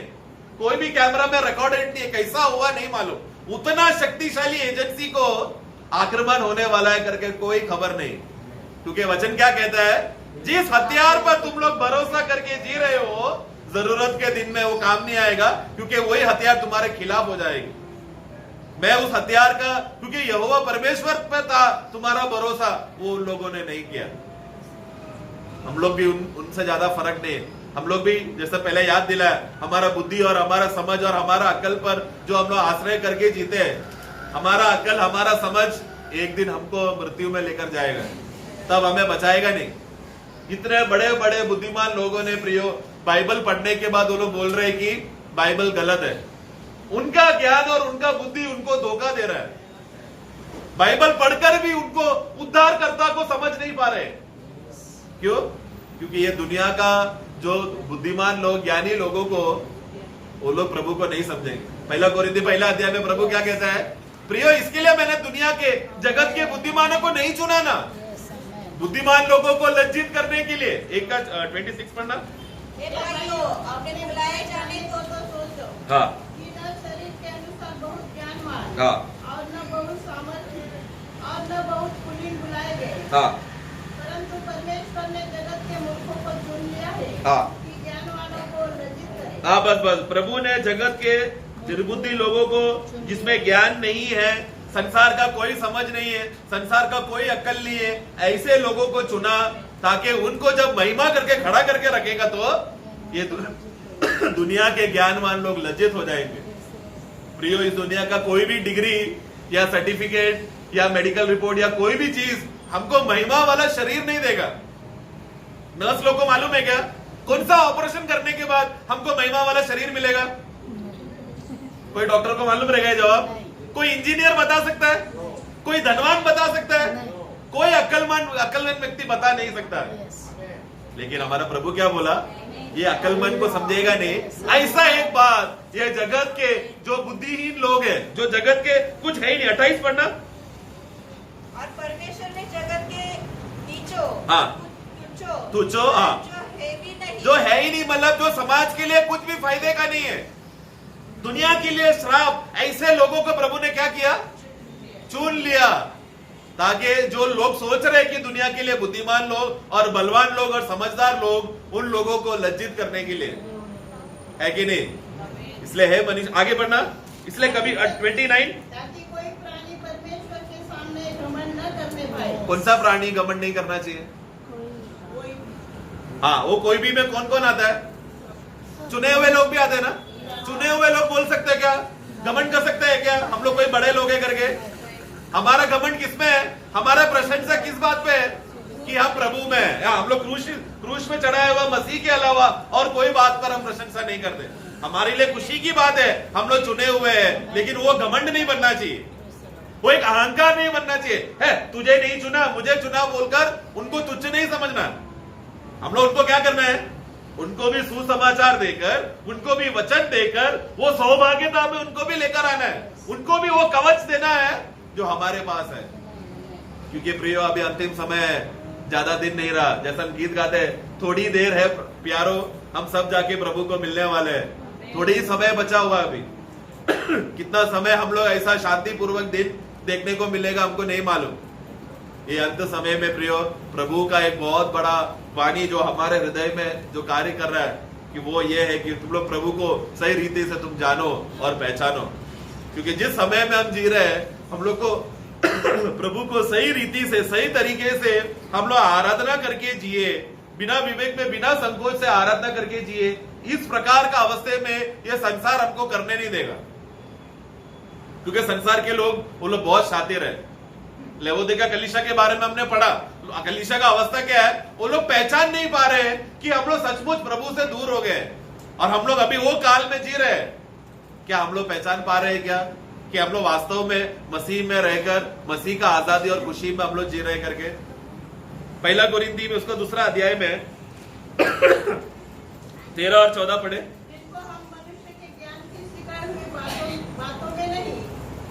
कोई भी कैमरा में रिकॉर्डेड नहीं है, कैसा हुआ नहीं मालूम। उतना शक्तिशाली एजेंसी को आक्रमण होने वाला है करके कोई खबर नहीं। क्योंकि वचन क्या कहता है, जिस हथियार पर तुम लोग भरोसा करके जी रहे हो जरूरत के दिन में वो काम नहीं आएगा, क्योंकि वही हथियार तुम्हारे खिलाफ हो जाएगी। मैं उस हथियार का, क्योंकि यहोवा परमेश्वर पर था तुम्हारा भरोसा, वो उन लोगों ने नहीं किया। हम लोग भी उनसे ज्यादा फर्क नहीं है। हम लोग भी जैसे पहले याद दिलाया, हमारा बुद्धि और हमारा समझ और हमारा अक्ल पर जो हम लोग आश्रय करके जीते हैं, हमारा अक्ल हमारा समझ एक दिन हमको मृत्यु में लेकर जाएगा, तब हमें बचाएगा नहीं। इतने बड़े बड़े बुद्धिमान लोगों ने प्रियो बाइबल पढ़ने के बाद वो लोग बोल रहे कि बाइबल गलत है। उनका ज्ञान और उनका बुद्धि उनको धोखा दे रहा है। बाइबल पढ़कर भी उनको उद्धारकर्ता को समझ नहीं पा रहे। क्यों? क्योंकि ये दुनिया का जो बुद्धिमान लोग, ज्ञानी लोगों को, वो लोग प्रभु को नहीं समझेंगे। पहला कोरिन्थी पहला अध्याय में प्रभु क्या कहता है? प्रियो, इसके लिए मैंने दुनिया के, जगत के बुद्धिमानों को नहीं चुना ना, बुद्धिमान लोगों को लज्जित करने के लिए। 1:26 पढ़ना। हे भाइयों, अपने बुलाए जाने को तो सोचो। हाँ कि न शरीर के अनुसार बहुत ज्ञानवान हाँ और न बहुत सामर्थ्य और न बहुत कुलीन बुलाए गए, हाँ परंतु परमेश्वर ने जगत के मूर्खों को चुन लिया है हाँ कि ज्ञानवानों को लज्जित करे। हाँ, बस प्रभु ने जगत के निर्बुद्धि लोगों को, जिसमें ज्ञान नहीं है, संसार का कोई समझ नहीं है, संसार का कोई अक्ल नहीं है, ऐसे लोगों को चुना ताकि उनको जब महिमा करके खड़ा करके रखेगा तो ये दुनिया के ज्ञानवान लोग लज्जित हो जाएंगे। प्रियो, इस दुनिया का कोई भी डिग्री या सर्टिफिकेट या मेडिकल रिपोर्ट या कोई भी चीज हमको महिमा वाला शरीर नहीं देगा। नर्स लोग को मालूम है क्या कौन सा ऑपरेशन करने के बाद हमको महिमा वाला शरीर मिलेगा? कोई डॉक्टर को मालूम रहेगा जवाब? कोई इंजीनियर बता सकता है? कोई धनवान बता सकता है? कोई अक्लमंद व्यक्ति बता नहीं सकता। लेकिन हमारा प्रभु क्या बोला? ये अक्लमंद को समझेगा नहीं। ऐसा एक बात, ये जगत के जो बुद्धिहीन लोग हैं, जो जगत के कुछ है ही नहीं। 28 पढ़ना। और परमेश्वर ने जगत के नीचो, हाँ तुझो, हाँ जो है जो है भी नहीं, ही नहीं, मतलब जो समाज के लिए कुछ भी फायदे का नहीं है, दुनिया के लिए श्राप, ऐसे लोगों को प्रभु ने क्या किया? चुन लिया, ताकि जो लोग सोच रहे हैं कि दुनिया के लिए बुद्धिमान लोग और बलवान लोग और समझदार लोग, उन लोगों को लज्जित करने के लिए, है कि नहीं? इसलिए है मनीष, आगे बढ़ना। इसलिए कभी 29, ताकि कोई प्राणी परमेश्वर के सामने घमंड न करने पाए। कौन सा प्राणी घमंड नहीं करना चाहिए? हाँ, वो कोई भी में कौन कौन आता है? चुने हुए लोग भी आते हैं ना। चुने हुए लोग बोल सकते हैं क्या? घमंड कर सकते हैं क्या? हम लोग कोई बड़े लोग हैं करके? हमारा घमंड किसमें है? हमारा प्रशंसा किस बात पे है? कि हम प्रभु में है। हम लोग क्रूस में चढ़ाया हुआ मसीह के अलावा और कोई बात पर हम प्रशंसा नहीं करते। हमारे लिए खुशी की बात है, हम लोग चुने हुए हैं, लेकिन वो घमंड नहीं बनना चाहिए, वो एक अहंकार नहीं बनना चाहिए। है तुझे नहीं चुना, मुझे चुना बोलकर उनको तुच्छ नहीं समझना। हम लोग उनको क्या करना है? उनको भी सुसमाचार देकर, उनको भी वचन देकर, वो सौभाग्यता में उनको भी लेकर आना है, उनको भी वो कवच देना है जो हमारे पास है। क्योंकि प्रियो, अभी अंतिम समय है, ज्यादा दिन नहीं रहा। जैसा हम गीत गाते हैं, थोड़ी देर है प्यारो, हम सब जाके प्रभु को मिलने वाले हैं। थोड़ी ही समय बचा हुआ अभी। कितना समय हम लोग ऐसा शांतिपूर्वक दिन देखने को मिलेगा हमको नहीं मालूम। ये अंत समय में प्रियो, प्रभु का एक बहुत बड़ा वाणी जो हमारे हृदय में जो कार्य कर रहा है, कि वो ये है कि तुम लोग प्रभु को सही रीति से तुम जानो और पहचानो। क्योंकि जिस समय में हम जी रहे हैं, हम लोग को प्रभु को सही रीति से, सही तरीके से हम लोग आराधना करके जिए, बिना विवेक में, बिना संकोच से आराधना करके जिए। इस प्रकार का अवस्थे में ये संसार हमको करने नहीं देगा। क्योंकि संसार के लोग, वो लोग बहुत शातिर है। लेवोदिका कलीसिया के बारे में हमने पढ़ा, कलीसिया का अवस्था क्या है? वो लोग पहचान नहीं पा रहे हैं कि हम लोग सचमुच प्रभु से दूर हो गए, और हम लोग अभी वो काल में जी रहे हैं। क्या हम लोग पहचान पा रहे हैं क्या कि हम लोग वास्तव में मसीह में रहकर, मसीह का आजादी और खुशी में हम लोग जी रहे करके? पहला कोरिन्थी में उसका 2 अध्याय में 13 और 14 पढ़े। जिनको हम मनुष्य के ज्ञान की सिखाई हुई बातों में नहीं,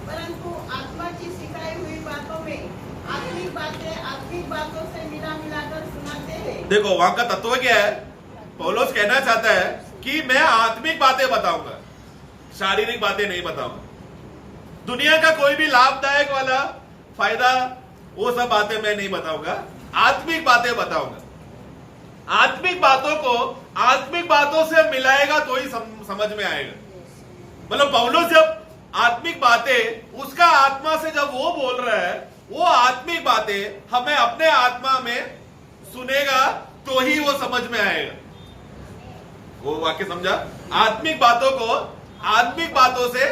परंतु आत्मा की सिखाई हुई बातों में आत्मिक बातों से मिलाकर सुनाते हैं। देखो वहां का तत्व क्या है? पौलुस कहना चाहता है कि मैं आत्मिक बातें बताऊंगा, शारीरिक बातें नहीं बताऊंगा। दुनिया का कोई भी लाभदायक वाला फायदा, वो सब बातें मैं नहीं बताऊंगा, आत्मिक बातें बताऊंगा। आत्मिक बातों को आत्मिक बातों से मिलाएगा तो ही समझ में आएगा। मतलब पौलुस जब आत्मिक बातें, उसका आत्मा से जब वो बोल रहा है, वो आत्मिक बातें हमें अपने आत्मा में सुनेगा तो ही वो समझ में आएगा। वो वाक्य समझा? आत्मिक बातों को आत्मिक बातों से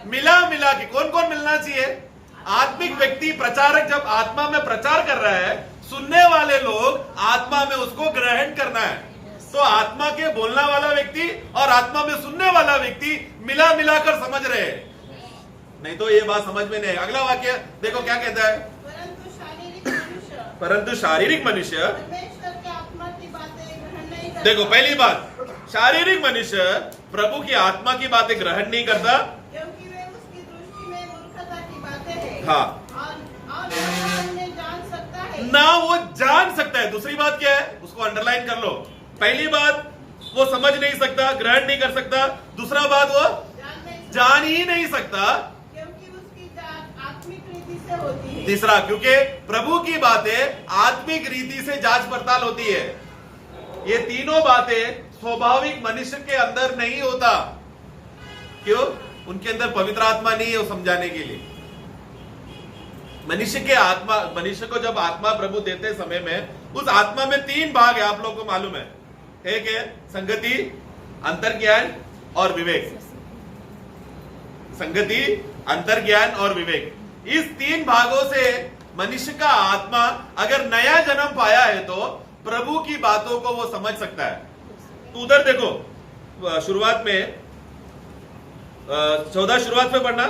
मिला के। कौन कौन मिलना चाहिए? आत्मिक व्यक्ति, प्रचारक जब आत्मा में प्रचार कर रहा है, सुनने वाले लोग आत्मा में उसको ग्रहण करना है। तो आत्मा के बोलने वाला व्यक्ति और आत्मा में सुनने वाला व्यक्ति मिला मिलाकर समझ रहे हैं, नहीं तो ये बात समझ में नहीं है। अगला वाक्य देखो क्या कहता है, परंतु शारीरिक मनुष्य परमेश्वर के आत्मा की बातें ग्रहण नहीं करता। देखो पहली बात, शारीरिक मनुष्य प्रभु की आत्मा की बातें ग्रहण नहीं करता, क्योंकि वे उसकी दृष्टि में मूर्खता की बातें हैं। हाँ, और ना उन्हें जान सकता है, ना वो जान सकता है। दूसरी बात क्या है, उसको अंडरलाइन कर लो। पहली बात वो समझ नहीं सकता, ग्रहण नहीं कर सकता। दूसरा बात वो जान ही नहीं सकता, क्योंकि उसकी जांच आत्मिक रीति से होती है। तीसरा, क्योंकि प्रभु की बातें आत्मिक रीति से जांच पड़ताल होती है। ये तीनों बातें स्वाभाविक मनुष्य के अंदर नहीं होता। क्यों? उनके अंदर पवित्र आत्मा नहीं है वो समझाने के लिए। मनुष्य को जब आत्मा प्रभु देते समय में, उस आत्मा में 3 भाग है, आप लोगों को मालूम है। एक है संगति, अंतर्ज्ञान और विवेक। संगति, अंतर्ज्ञान और विवेक, इस 3 भागों से मनुष्य का आत्मा अगर नया जन्म पाया है तो प्रभु की बातों को वो समझ सकता है। तो उधर देखो शुरुआत में 14 शुरुआत में पढ़ना,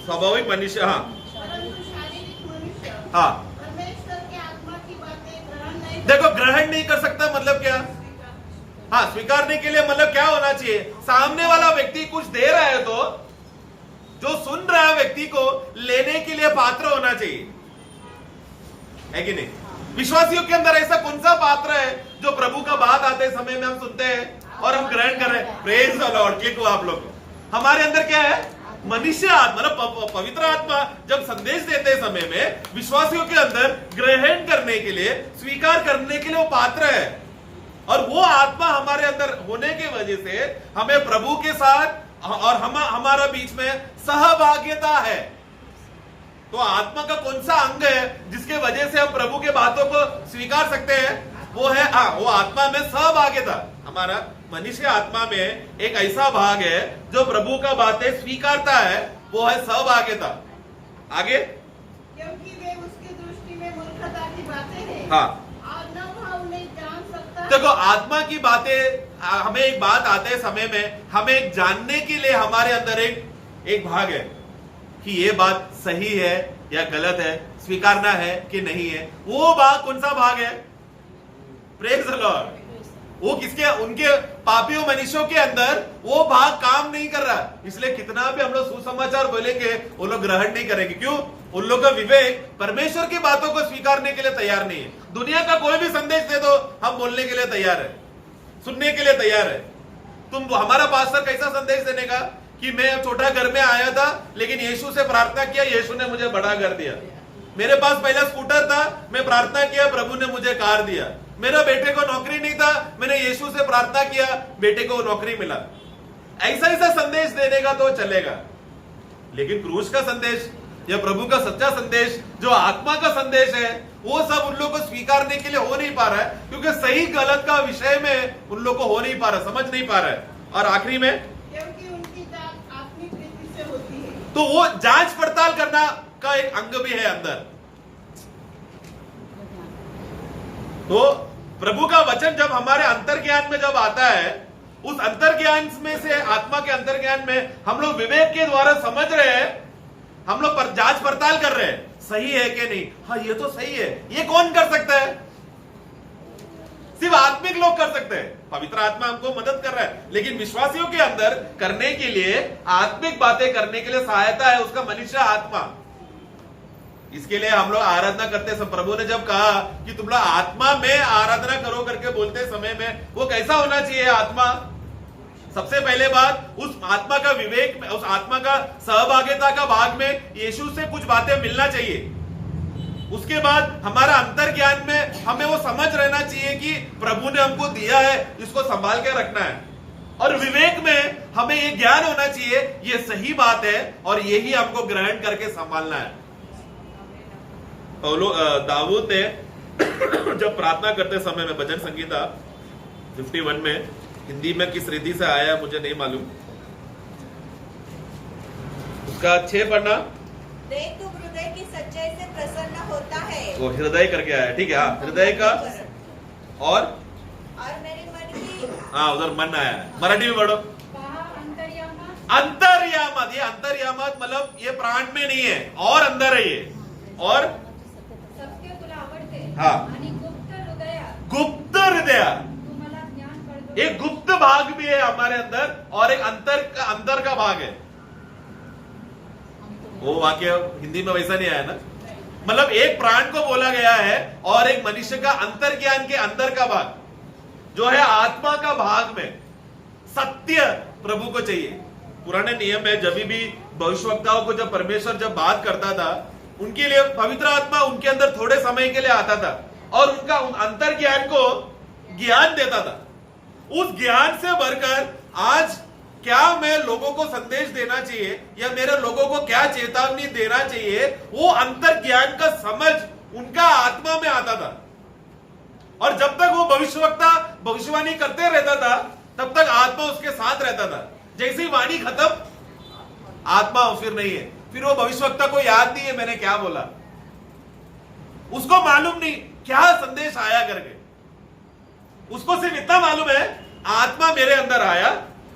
स्वाभाविक मनुष्य, हाँ परंतु शारीरिक मनुष्य हाँ, परमेश्वर के आत्मा की बातें ग्रहण नहीं देखो ग्रहण नहीं कर सकता मतलब क्या, हाँ स्वीकारने के लिए मतलब क्या होना चाहिए, सामने वाला व्यक्ति कुछ दे रहा है तो जो सुन रहा है व्यक्ति को लेने के लिए पात्र होना चाहिए, है कि नहीं? विश्वासियों के अंदर ऐसा कौन सा पात्र है जो प्रभु का बात आते समय में हम सुनते हैं और हम ग्रहण कर रहे हैं? Praise the Lord. क्लिक हुआ आप लोग को। हमारे अंदर क्या है? मनुष्य आत्मा, मतलब पवित्र आत्मा जब संदेश देते समय में विश्वासियों के अंदर ग्रहण करने के लिए, स्वीकार करने के लिए वो पात्र है। और वो आत्मा हमारे अंदर होने की वजह से हमें प्रभु के साथ और हमारा बीच में सहभागिता है। तो आत्मा का कौन सा अंग है जिसके वजह से हम प्रभु के बातों को स्वीकार सकते हैं? वो है वो आत्मा में सहभागिता। हमारा मनुष्य आत्मा में एक ऐसा भाग है जो प्रभु का बातें स्वीकारता है, वो है सहभागिता। आगे, क्योंकि वे उसकी दृष्टि में मूर्खता की बातें हैं। हाँ, और न वह उन्हें जान सकता है। देखो आत्मा की बातें, हमें एक बात आते समय में हमें जानने के लिए हमारे अंदर एक भाग है कि ये बात सही है या गलत है, स्वीकारना है कि नहीं है। वो भाग कौन सा भाग है? Praise the Lord. वो किसके? उनके पापियों मनुष्यों के अंदर वो भाग काम नहीं कर रहा, इसलिए कितना भी हम लोग सुसमाचार बोलेंगे वो लोग ग्रहण नहीं करेंगे। क्यों? उन लोग का विवेक परमेश्वर की बातों को स्वीकारने के लिए तैयार नहीं है। दुनिया का कोई भी संदेश दे दो हम बोलने के लिए तैयार है, सुनने के लिए तैयार है। तुम हमारा पास्टर कैसा संदेश देने का कि मैं छोटा घर में आया था लेकिन यीशु से प्रार्थना किया, यीशु ने मुझे बड़ा घर दिया। मेरे पास पहला स्कूटर था, मैं प्रार्थना किया, प्रभु ने मुझे कार दिया। मेरा बेटे को नौकरी नहीं था, मैंने यीशु से प्रार्थना किया, बेटे को नौकरी मिला। ऐसा ऐसा संदेश देने का तो चलेगा, लेकिन क्रूस का संदेश या प्रभु का सच्चा संदेश जो आत्मा का संदेश है वो सब उन लोगों को स्वीकारने के लिए हो नहीं पा रहा है, क्योंकि सही गलत का विषय में उन लोगों को हो नहीं पा रहा, समझ नहीं पा रहा है। और आखिरी में, क्योंकि उनकी जांच आत्मिक रीति से होती है। तो वो जांच पड़ताल करना का एक अंग भी है अंदर। तो प्रभु का वचन जब हमारे अंतर्ज्ञान में जब आता है, उस अंतर्ज्ञान में से, आत्मा के अंतर्ज्ञान में हम लोग विवेक के द्वारा समझ रहे हैं, हम लोग जांच पड़ताल कर रहे हैं सही है कि नहीं। हाँ ये तो सही है। ये कौन कर सकता है? सिर्फ आत्मिक लोग कर सकते हैं। पवित्र आत्मा हमको मदद कर रहा है, लेकिन विश्वासियों के अंदर करने के लिए, आत्मिक बातें करने के लिए सहायता है उसका मनुष्य आत्मा। इसके लिए हम लोग आराधना करते हैं। प्रभु ने जब कहा कि तुम लोग आत्मा में आराधना करो करके बोलते समय में वो कैसा होना चाहिए आत्मा? सबसे पहले बात, उस आत्मा का विवेक में, उस आत्मा का सहभागिता का भाग में यीशु से कुछ बातें मिलना चाहिए। उसके बाद हमारा अंतर्ज्ञान में हमें वो समझ रहना चाहिए कि प्रभु ने हमको दिया है, इसको संभाल के रखना है। और विवेक में हमें ये ज्ञान होना चाहिए ये सही बात है और यही हमको ग्रहण करके संभालना है। दाऊद ने जब प्रार्थना करते समय में, भजन संगीता 51 में, हिंदी में किस रीति से आया मुझे नहीं मालूम, उसका 6 पढ़ना। देख तू हृदय की सच्चाई से प्रसन्न होता है। वो हृदय करके आया, ठीक है। हाँ, हृदय का और मेरे मन हाँ उधर मन आया है, मराठी में पढ़ो। अंतर्यामात, ये अंतर्यामात मतलब ये प्राण में नहीं है और अंदर है ये, और सबके तुला आवडते हाँ आणि गुप्त हृदय, एक गुप्त भाग भी है हमारे अंदर और एक अंतर का भाग है। वो वाक्य हिंदी में वैसा नहीं आया ना, मतलब एक प्राण को बोला गया है और एक मनुष्य का अंतर ज्ञान के अंदर का भाग जो है आत्मा का भाग में सत्य प्रभु को चाहिए। पुराने नियम में जब भी भविष्यवक्ताओं को जब परमेश्वर जब बात करता था उनके लिए पवित्र आत्मा उनके अंदर थोड़े समय के लिए आता था और उनका अंतर ज्ञान को ज्ञान देता था। उस ज्ञान से भरकर आज क्या मैं लोगों को संदेश देना चाहिए या मेरे लोगों को क्या चेतावनी देना चाहिए, वो अंतर ज्ञान का समझ उनका आत्मा में आता था। और जब तक वो भविष्यवक्ता भविष्यवाणी करते रहता था तब तक आत्मा उसके साथ रहता था। जैसे ही वाणी खत्म आत्मा फिर नहीं है, फिर वो भविष्यवक्ता को याद नहीं है मैंने क्या बोला, उसको मालूम नहीं क्या संदेश आया करके। उसको सिर्फ इतना मालूम है आत्मा मेरे अंदर आया,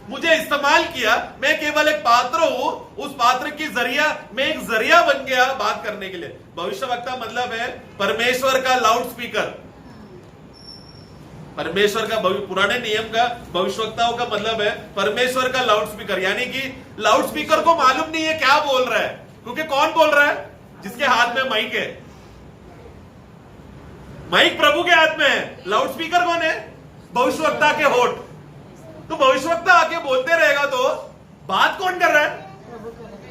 मुझे इस्तेमाल किया, मैं केवल एक पात्र हूं, उस पात्र की जरिया मैं एक जरिया बन गया बात करने के लिए। भविष्यवक्ता मतलब है परमेश्वर का लाउड स्पीकर। परमेश्वर का पुराने नियम का भविष्यवक्ताओं का मतलब है परमेश्वर का लाउड स्पीकर, यानी कि लाउड स्पीकर को मालूम नहीं है क्या बोल रहा है, क्योंकि कौन बोल रहा है, जिसके हाथ में माइक है। माइक प्रभु के हाथ में है, लाउड स्पीकर कौन है, भविष्यवक्ता के होठ। तो भविष्यवक्ता आके बोलते रहेगा तो बात कौन कर रहा है,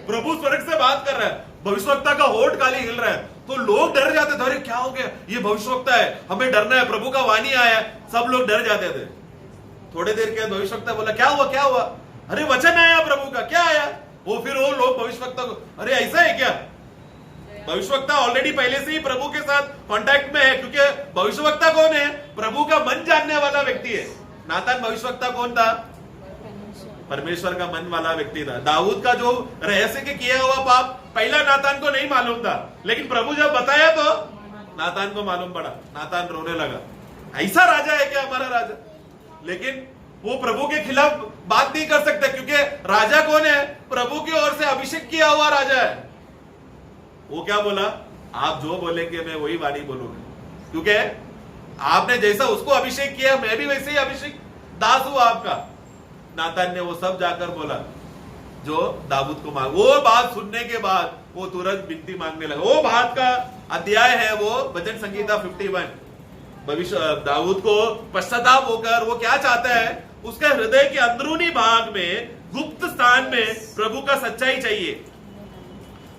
प्रभु स्वर्ग से बात कर रहा है, भविष्यवक्ता का होठ खाली हिल रहा है। तो लोग डर जाते थे, अरे क्या हो गया, ये भविष्यवक्ता है, हमें डरना है, प्रभु का वाणी आया है। सब लोग डर जाते थे। थोड़े देर के भविष्यवक्ता बोला क्या हुआ क्या हुआ, अरे वचन आया प्रभु का, क्या आया, वो फिर वो लोग भविष्यवक्ता को, अरे ऐसा है क्या। भविष्यवक्ता ऑलरेडी पहले से ही प्रभु के साथ कांटेक्ट में है, क्योंकि भविष्यवक्ता कौन है, प्रभु का मन जानने वाला व्यक्ति है। नातान भविष्यवक्ता कौन था, परमेश्वर का मन वाला व्यक्ति था। दाऊद का जो रहस्य के किया हुआ पाप पहला नातान को नहीं मालूम था, लेकिन प्रभु जब बताया तो नातान को मालूम पड़ा, नातान रोने लगा, ऐसा राजा है क्या हमारा राजा। लेकिन वो प्रभु के खिलाफ बात नहीं कर सकते, क्योंकि राजा कौन है, प्रभु की ओर से अभिषेक किया हुआ राजा है। वो क्या बोला, आप जो बोलेंगे मैं वही वाणी बोलूंगा, क्योंकि आपने जैसा उसको अभिषेक किया मैं भी वैसे ही अभिषेक दास हूं आपका। नातान ने वो सब जाकर बोला जो दाऊद को मांग। वो बात सुनने के बाद वो तुरंत विनती मांगने लगा। वो बात का अध्याय है वो भजन संगीता 51। भविष्य दाऊद को पश्चाताप होकर वो क्या चाहता है, उसके हृदय के अंदरूनी भाग में गुप्त स्थान में प्रभु का सच्चाई चाहिए।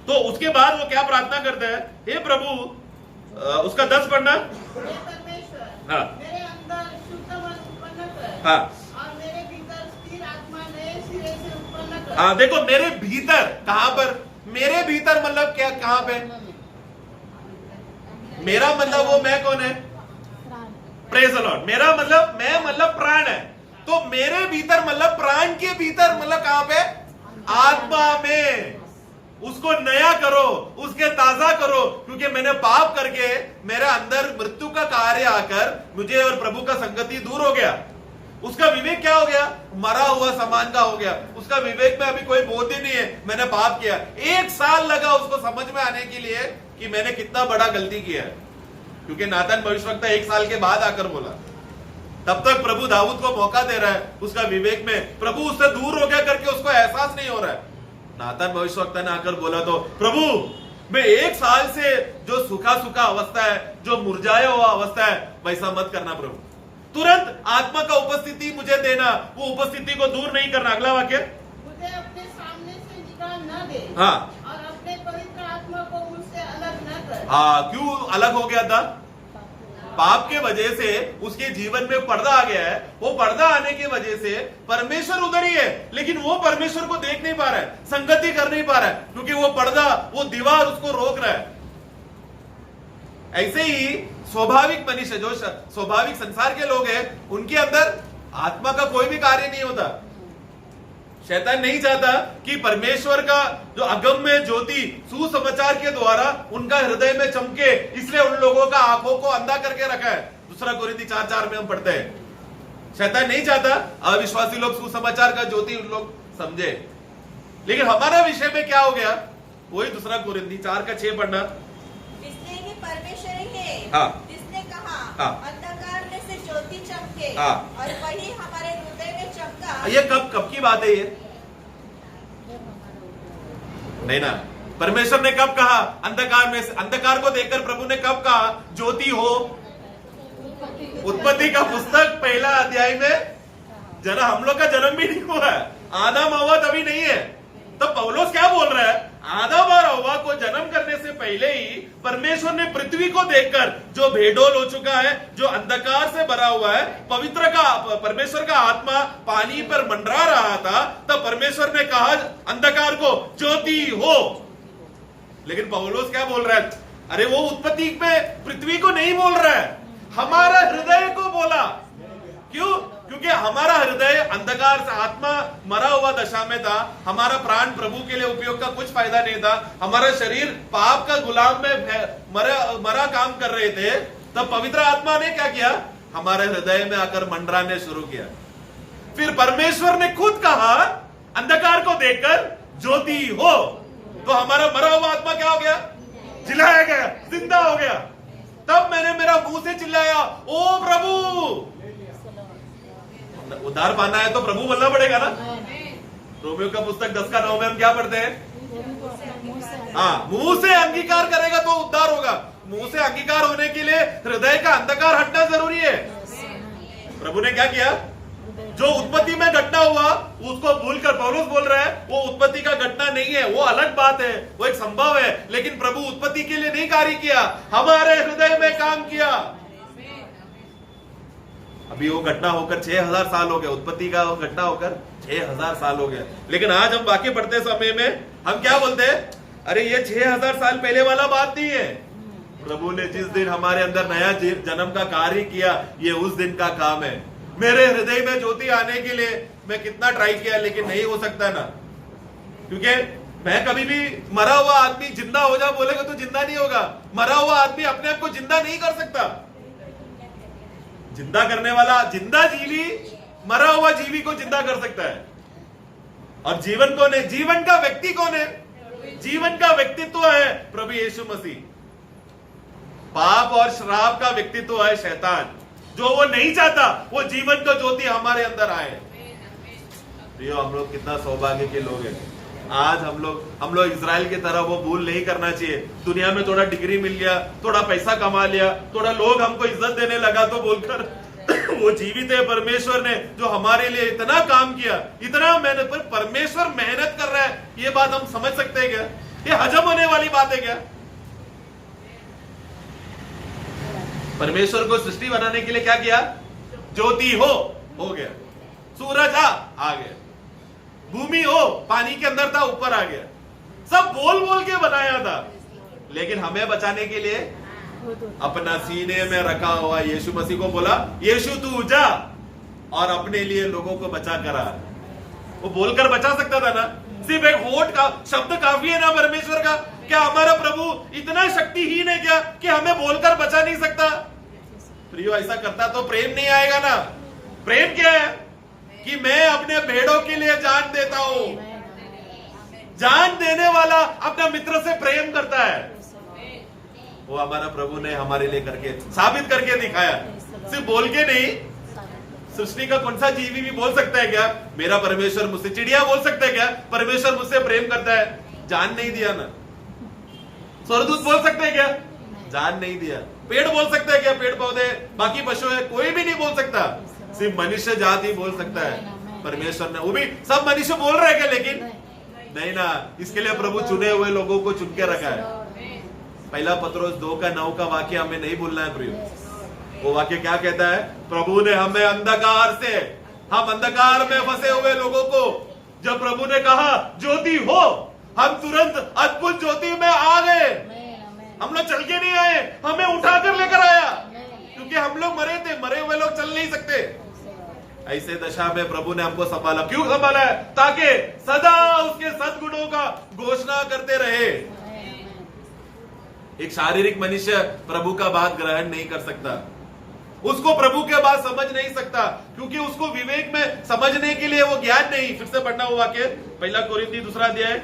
तो उसके बाद वो क्या प्रार्थना करता है, हे प्रभु, उसका 10 पढ़ना, हाँ मेरे अंदर शुद्ध मन उत्पन्न कर, हाँ और मेरे भीतर स्थिर आत्मा नए सिरे से उत्पन्न कर। हाँ देखो, मेरे भीतर, कहां पर मेरे भीतर मतलब क्या, कहां पे, मेरा मतलब वो मैं कौन है, प्रेज द लॉर्ड। मेरा मतलब मैं मतलब प्राण है, तो मेरे भीतर मतलब प्राण के भीतर मतलब कहां पे, आत्मा में। उसको नया करो, उसके ताजा करो, क्योंकि मैंने पाप करके मेरे अंदर मृत्यु का कार्य आकर मुझे और प्रभु का संगति दूर हो गया। उसका विवेक क्या हो गया, मरा हुआ समान का हो गया। उसका विवेक में अभी कोई बोध ही नहीं है, मैंने पाप किया। 1 साल लगा उसको समझ में आने के लिए कि मैंने कितना बड़ा गलती किया है, क्योंकि नातान भविष्यवक्ता 1 साल के बाद आकर बोला। तब तक प्रभु दाऊद को मौका दे रहा है, उसका विवेक में प्रभु उससे दूर हो गया करके उसको एहसास नहीं हो रहा है। नातान भविष्यवक्ता ने आकर बोला तो, प्रभु मैं 1 साल से जो सूखा सूखा अवस्था है, जो मुरझाया हुआ अवस्था है, वैसा मत करना प्रभु। तुरंत आत्मा का उपस्थिति मुझे देना, वो उपस्थिति को दूर नहीं करना। अगला वाक्य, मुझे अपने सामने से निकाल न दे, हाँ, और अपने पवित्र आत्मा को मुझसे अलग न कर। हाँ, क्यों अलग हो गया था, पाप के वजह से उसके जीवन में पर्दा आ गया है। वो पर्दा आने की वजह से परमेश्वर उधर ही है, लेकिन वो परमेश्वर को देख नहीं पा रहा है, संगति कर नहीं पा रहा है, क्योंकि वो पर्दा, वो दीवार उसको रोक रहा है। ऐसे ही स्वाभाविक मनुष्य, जो स्वाभाविक संसार के लोग हैं, उनके अंदर आत्मा का कोई भी कार्य नहीं होता। शैतान नहीं चाहता कि परमेश्वर का जो अगम्य ज्योति सुसमाचार के द्वारा उनका हृदय में चमके, इसलिए उन लोगों का आंखों को अंधा करके रखा है। 2 कोरिन्थी 4:4 में हम पढ़ते हैं, शैतान नहीं चाहता अविश्वासी लोग सुसमाचार का ज्योति उन लोग समझे। लेकिन हमारा विषय में क्या हो गया, वही दूसरा कोरिन्थी 4:6 पढ़ना। इसलिए कि परमेश्वर ही है जिसने कहा अंधकार में से ज्योति चमके, और वही हमारे हृदय में चमका। ये कब की बात है ये? नहीं ना, परमेश्वर ने कब कहा अंधकार में से? अंधकार को देखकर प्रभु ने कब कहा ज्योति हो? उत्पत्ति का पुस्तक पहला अध्याय में। जरा हम लोग का जन्म भी नहीं हुआ है, आदम हव्वा तभी नहीं है। तो पौलुस क्या बोल रहा है, आदम और हव्वा को जन्म करने से पहले ही परमेश्वर ने पृथ्वी को देखकर, जो भेडोल हो चुका है, जो अंधकार से भरा हुआ है, परमेश्वर का आत्मा पानी पर मंडरा रहा था, तब परमेश्वर ने कहा अंधकार को ज्योति हो। लेकिन पौलुस क्या बोल रहा है, अरे वो उत्पत्ति में पृथ्वी को नहीं बोल रहा है, हमारा हृदय को बोला। क्यों? क्योंकि हमारा हृदय अंधकार से, आत्मा मरा हुआ दशा में था, हमारा प्राण प्रभु के लिए उपयोग का कुछ फायदा नहीं था, हमारा शरीर पाप का गुलाम में मरा काम कर रहे थे। तब पवित्र आत्मा ने क्या किया, हमारे हृदय में आकर मंडराने शुरू किया। फिर परमेश्वर ने खुद कहा अंधकार को देखकर ज्योति हो, तो हमारा मरा हुआ आत्मा क्या हो गया, जिलाया गया, जिंदा हो गया। तब मैंने मेरा मुंह से चिल्लाया, ओ प्रभु। उद्धार पाना है तो प्रभु बोलना पड़ेगा ना। रोमियो का पुस्तक 10:9 में हम क्या पढ़ते हैं? हाँ, मुंह से अंगीकार करेगा तो उद्धार होगा। मुंह से अंगीकार होने के लिए हृदय का अंधकार हटना जरूरी है। प्रभु ने क्या किया, जो उत्पत्ति में घटना हुआ उसको भूलकर, पौलुस बोल रहा है वो उत्पत्ति का घटना नहीं है, वो अलग बात है, वो एक संभव है। लेकिन प्रभु उत्पत्ति के लिए नहीं कार्य किया, हमारे हृदय में काम किया। अभी वो घटना होकर 6000 साल हो गया, उत्पत्ति का घटना होकर 6000 साल हो गया। लेकिन आज हम वाक्य पढ़ते समय में हम क्या बोलते हैं, अरे ये 6000 साल पहले वाला बात नहीं है। प्रभु ने जिस दिन हमारे अंदर नया जन्म का कार्य किया, ये उस दिन का काम है। मेरे हृदय में ज्योति आने के लिए मैं कितना ट्राई किया, लेकिन नहीं हो सकता ना, क्योंकि मैं कभी भी मरा हुआ आदमी जिंदा हो जा बोलेगा तो जिंदा नहीं होगा। मरा हुआ आदमी अपने आप को जिंदा नहीं कर सकता। जिंदा करने वाला, जिंदा जीवी मरा हुआ जीवी को जिंदा कर सकता है। और जीवन कौन है, जीवन का व्यक्ति कौन है? जीवन का व्यक्तित्व है प्रभु यीशु मसीह। पाप और श्राप का व्यक्तित्व है शैतान, जो वो नहीं चाहता वो जीवन का ज्योति हमारे अंदर आए। प्रियो, हम लोग कितना सौभाग्य के लोग हैं। आज हम लोग इजराइल की तरह वो भूल नहीं करना चाहिए। दुनिया में थोड़ा डिग्री मिल गया, थोड़ा पैसा कमा लिया, थोड़ा लोग हमको इज्जत देने लगा तो बोलकर वो जीवित है परमेश्वर ने जो हमारे लिए इतना काम किया, इतना मेहनत, पर परमेश्वर मेहनत कर रहा है, ये बात हम समझ सकते हैं क्या? ये हजम होने वाली बात है क्या? परमेश्वर को सृष्टि बनाने के लिए क्या किया? ज्योति हो गया। सूरज आ गया। भूमि हो, पानी के अंदर था, ऊपर आ गया। सब बोल बोल के बनाया था, लेकिन हमें बचाने के लिए अपना सीने में रखा हुआ यीशु मसीह को बोला, यीशु तू जा और अपने लिए लोगों को बचा कर आ। वो बोलकर बचा सकता था ना, सिर्फ एक होठ का शब्द काफी है ना परमेश्वर का। क्या हमारा प्रभु इतना शक्तिहीन है क्या कि हमें बोलकर बचा नहीं सकता? प्रियो, ऐसा करता तो प्रेम नहीं आएगा ना। प्रेम क्या है कि मैं अपने भेड़ों के लिए जान देता हूं। जान देने वाला अपना मित्र से प्रेम करता है। वो हमारा प्रभु ने हमारे लिए करके साबित करके दिखाया, सिर्फ बोल के नहीं। सृष्टि का कौन सा जीवी भी बोल सकता है क्या मेरा परमेश्वर मुझसे, चिड़िया बोल सकता है क्या परमेश्वर मुझसे प्रेम करता है? जान नहीं दिया ना। स्वर्गदूत बोल सकते हैं क्या? जान नहीं दिया। पेड़ बोल सकता है क्या? पेड़ पौधे, बाकी पशु है, कोई भी नहीं बोल सकता। सिर्फ मनुष्य जाति बोल सकता है परमेश्वर ने। वो भी सब मनुष्य बोल रहे हैं क्या? लेकिन नहीं ना। इसके लिए प्रभु चुने हुए लोगों को चुन के रखा है। पहला पत्रोस 2:9 का वाक्य हमें नहीं भूलना है प्रियो। वो वाक्य क्या कहता है? प्रभु ने हमें अंधकार से, हम अंधकार में फंसे हुए लोगों को जब प्रभु ने कहा ज्योति हो, हम तुरंत अद्भुत ज्योति में आ गए। हम लोग चल के नहीं आए, हमें उठाकर लेकर आया, क्योंकि हम लोग मरे थे, मरे हुए लोग चल नहीं सकते। ऐसे दशा में प्रभु ने हमको संभाला। क्यों संभाला है? ताकि सदा उसके सद्गुणों का घोषणा करते रहे। एक शारीरिक मनुष्य प्रभु का बात ग्रहण नहीं कर सकता। उसको प्रभु के बात समझ नहीं सकता, क्योंकि उसको विवेक में समझने के लिए वो ज्ञान नहीं। फिर से पढ़ना वो वाक्य, 1 कोरिन्थी 2 अध्याय,